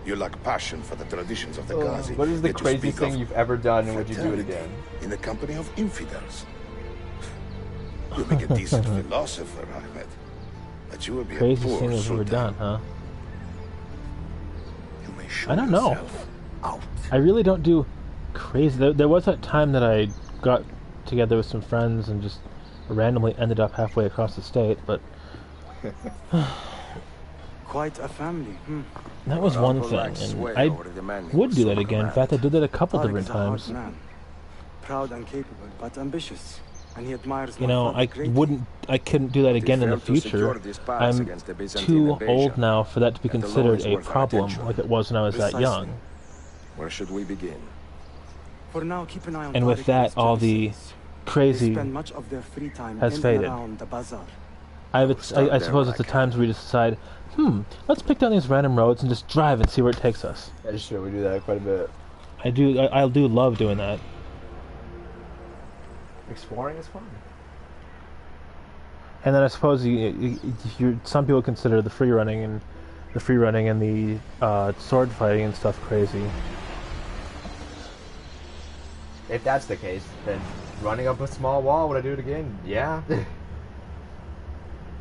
You lack passion for the traditions of the Ghazi. What is the yet you craziest speak thing of you've ever done, and would you do it fraternity again? in the company of infidels? You make a decent philosopher, Ahmed. But you will be a Craziest poor thing I've ever sultan. done, huh? You may show I don't know. yourself out. I really don't do crazy. There was that time that I got together with some friends and just randomly ended up halfway across the state, but Quite a family. that was one thing, and I would do that again. In fact, I did that a couple Tarek different is a hard times. man. Proud and capable, but ambitious. And he admires You my know, father greatly. I couldn't do that again in the failed to secure future. this pass I'm against the Byzantine too invasion, old now for that to be and the law considered is a worth our problem attention. like it was when I was that Precisely. young. Where should we begin? For now, keep an eye on And with Tarek that, his all the Janissaries. They crazy spend much of their free time has in faded. and around the bazaar. I start there suppose when it's the I times where we just decide, let's pick down these random roads and just drive and see where it takes us. Yeah, sure, we do that quite a bit. I do love doing that. Exploring is fun. And then I suppose some people consider the free running and the sword fighting and stuff crazy. If that's the case, then running up a small wall, would I do it again? Yeah.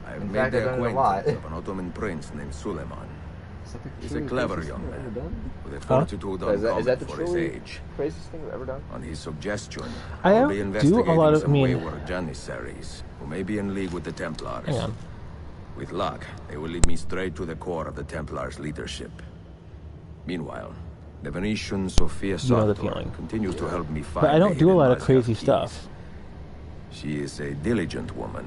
I've In made fact, the I've done it a lot. acquaintance of an Ottoman prince named Suleiman. He's a clever young man, with a fortitude Is that uncommon the for his truly age. craziest thing we've ever done? On his suggestion, I I'll be do a investigating lot of- some I mean- wayward Janissaries who may be in league with the Templars. Hang on. With luck, they will lead me straight to the core of the Templars' leadership. Meanwhile, the Venetian Sophia You know the Sartor feeling. continues to help me find But I don't the do a hidden lot of Muscat crazy keys. stuff. She is a diligent woman,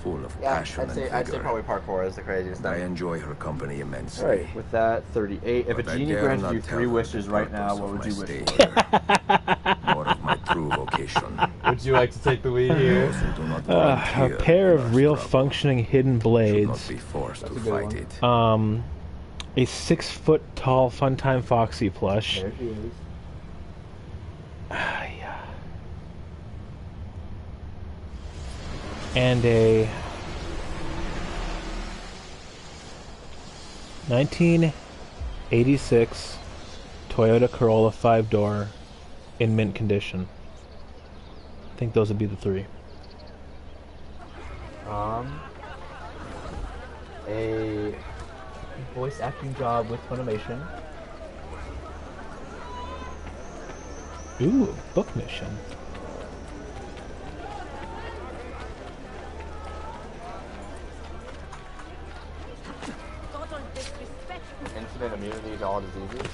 full of passion I'd say and vigor. probably parkour is the craziest I thing. enjoy her company immensely. Alright, with that, 38. If But a I genie dare granted not you tell 3 her wishes the right now, purpose what of would my you wish stay for? here, or of my true vocation. Would you like to take the lead here? Those who do not A volunteer pair in of our real struggle functioning hidden should blades. not be forced to That's a good fight one. it. A 6-foot tall Funtime Foxy plush. There she is. Yeah. And a 1986 Toyota Corolla 5-door in mint condition. I think those would be the 3. A voice acting job with Funimation. Ooh, book mission. Infinite immunity to all diseases.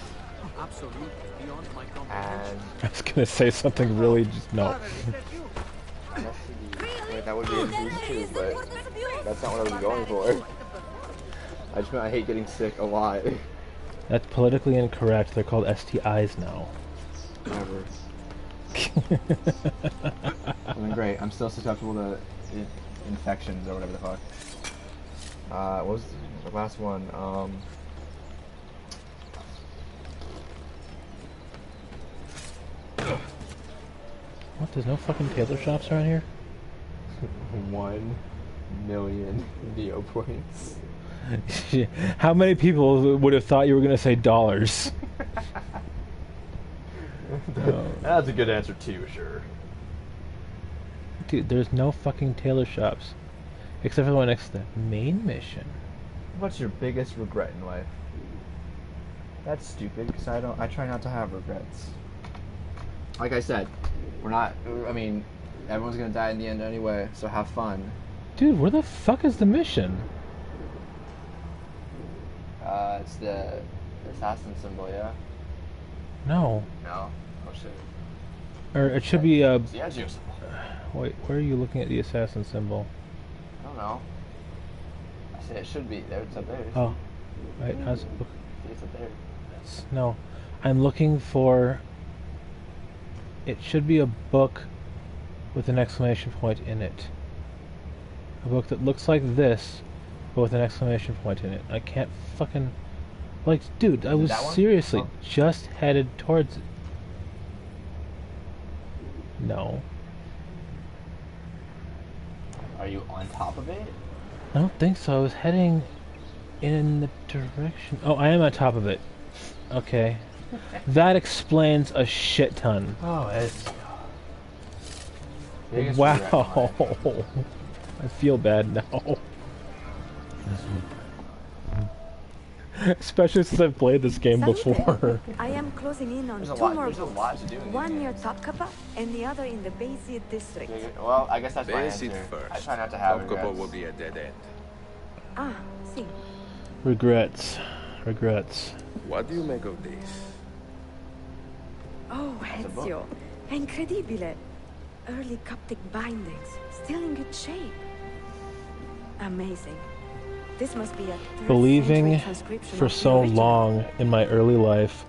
Absolutely beyond my comprehension. And I was gonna say something really just no. wait, that would be a disease too, but that's not what I was going for. I just meant I hate getting sick a lot. That's politically incorrect. They're called STIs now. Whatever. I mean, great. I'm still susceptible to infections or whatever the fuck. What was the last one? What? There's no fucking tailor shops around here? 1 million Neo points. How many people would have thought you were gonna say dollars? That's a good answer too, sure. Dude, there's no fucking tailor shops. Except for the one next to the main mission. What's your biggest regret in life? That's stupid, because I try not to have regrets. Like I said, we're not, I mean, everyone's gonna die in the end anyway, so have fun. Dude, where the fuck is the mission? It's the assassin symbol, yeah? No. No? Oh shit. Or it should be, It's the Ezio symbol. wait, where are you looking at the assassin symbol? I don't know. I say it should be there, it's up there. Oh. Right, how's it look? See, it's up there. No. I'm looking for... It should be a book with an exclamation point in it. A book that looks like this, but with an exclamation point in it. I can't fucking... Like, dude, I was that one? seriously Oh. just headed towards it. No. Are you on top of it? I don't think so. I was heading in the direction... Oh, I am on top of it. Okay. That explains a shit ton. Oh, it's... Wow. I feel bad now. Especially since I've played this game before. I am closing in on There's two more a lot to do in one the near game. Topkapi and the other in the Bayzid district. Well, I guess that's my Base it answer. first. I try not to have Topkapi regrets. will be a dead end. Ah, see. Regrets. Regrets. What do you make of this? Oh, Ezio. Incredibile. Early Coptic bindings. Still in good shape. Amazing. This must be a Believing transcription for of the so original. long in my early life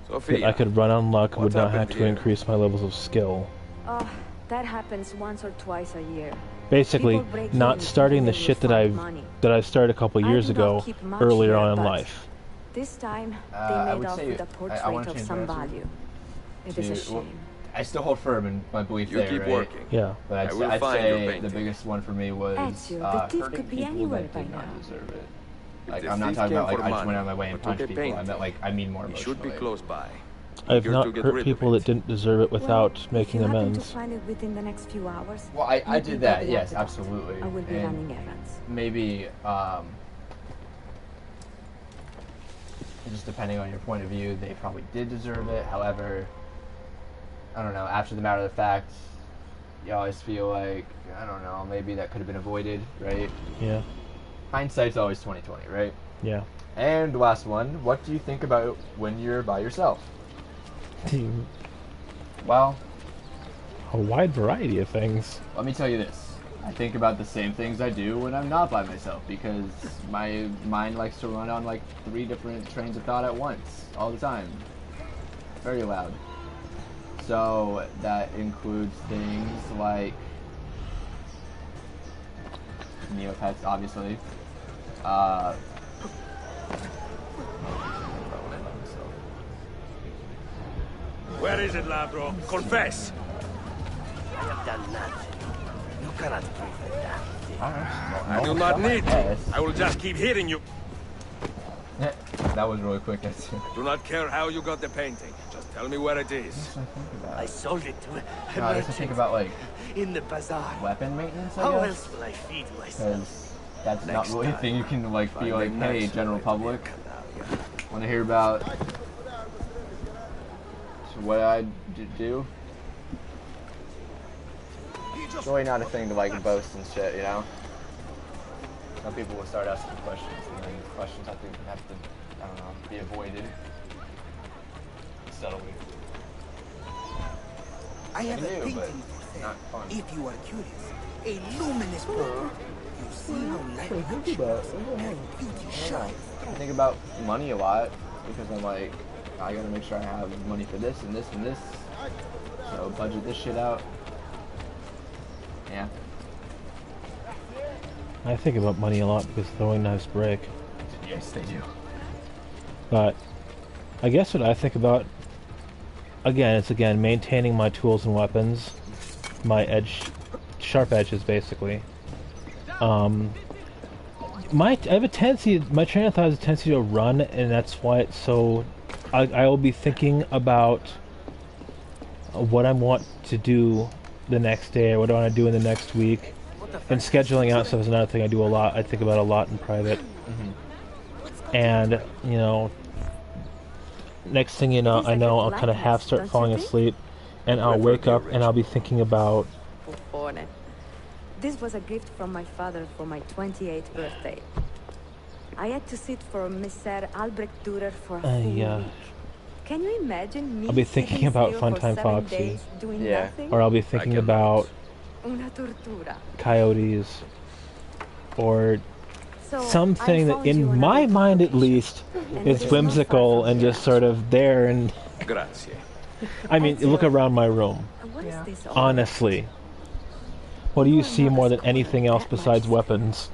that Sophia, I could run on luck would what's not have happened to here? increase my levels of skill. Oh, that happens once or twice a year. Basically, People break not in starting the thinking shit they that will find I money. started a couple I years do not ago, keep much earlier here, on in but life. This time, I they made would off say with a I portrait wanna of change some my answer value. It is a Well, shame. I still hold firm in my belief you there, keep right? working. Yeah. But I will I'd find your say the painting. biggest one for me was Ezio, the thief hurting could be people anywhere that by did now. not deserve it. If Like, the I'm not thief talking came about like for I just money went out of my way or and took punched a people. I painting, meant like I mean more He emotionally. should be close by. I've Eager not to get hurt rid of people it. that didn't deserve it without making if you happen to amends. find it within the next few hours, Well, I you'd did be that, better yes, off absolutely. I will be And running errands. maybe just depending on your point of view, they probably did deserve it. However, I don't know, after the matter of the fact, you always feel like, I don't know, maybe that could have been avoided, right? Yeah. Hindsight's always 20/20, right? Yeah. And the last one, what do you think about when you're by yourself? Well, A wide variety of things. let me tell you this. I think about the same things I do when I'm not by myself because my mind likes to run on like 3 different trains of thought at once, all the time. Very loud. So that includes things like Neopets, obviously. Where is it, Ladro? Confess! I have done nothing. You cannot prove that. I do not need to. Yes. I will just keep hitting you. That was really quick, I see. Do not care how you got the painting. Just tell me where it is. I sold it to a No, I guess I think merchant about like in the bazaar. weapon maintenance, How I else guess. will I feed myself? Because that's not Next really a time, thing you can like find be a like, hey, nicer general way to be a public, canal. want to hear about what I do? It's really not a thing to like boast and shit, you know? Some people will start asking questions, and then questions have to, I don't know, be avoided subtly. I have I a do, painting but for sale. not fun. If you are curious, a luminous portrait. You see how light shines and beauty shines. I think about money a lot because I'm like, I gotta make sure I have money for this and this and this. So budget this shit out. Yeah. I think about money a lot because throwing knives break. Yes, they do. But I guess what I think about, again, it's maintaining my tools and weapons, my sharp edges basically. I have a tendency, my train of thought has a tendency to run, and that's why it's so, I will be thinking about what I want to do the next day, or what I want to do in the next week, And scheduling out stuff is another thing I do a lot. I think about a lot in private. And, you know, next thing you know, I know I'll kind of half start falling asleep, and I'll wake up and I'll be thinking about... This was a gift from my father for my 28th birthday. I had to sit for Messer Albrecht Dürer for a full week. Can you imagine me I'll be thinking about Funtime Foxy. Or I'll be thinking about coyotes. Or something that, in my mind at least, is whimsical and just sort of there and... Grazie. I mean, look around my room. Honestly. What do you see more than anything else besides weapons?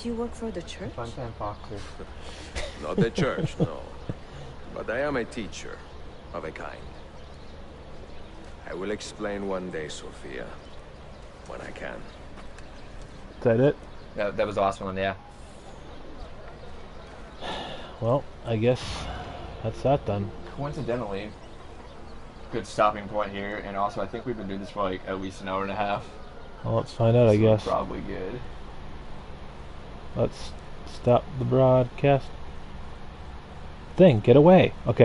Do you work for the church? Funtime Foxy. Not the church, no. But I am a teacher, of a kind. I will explain one day, Sophia. When I can. Is that it? That was the last one, yeah. Well, I guess that's that then. Coincidentally, good stopping point here, and also I think we've been doing this for like at least an hour and a half. Well, let's find out, I guess. Probably good. Let's stop the broadcast thing. Get away. Okay.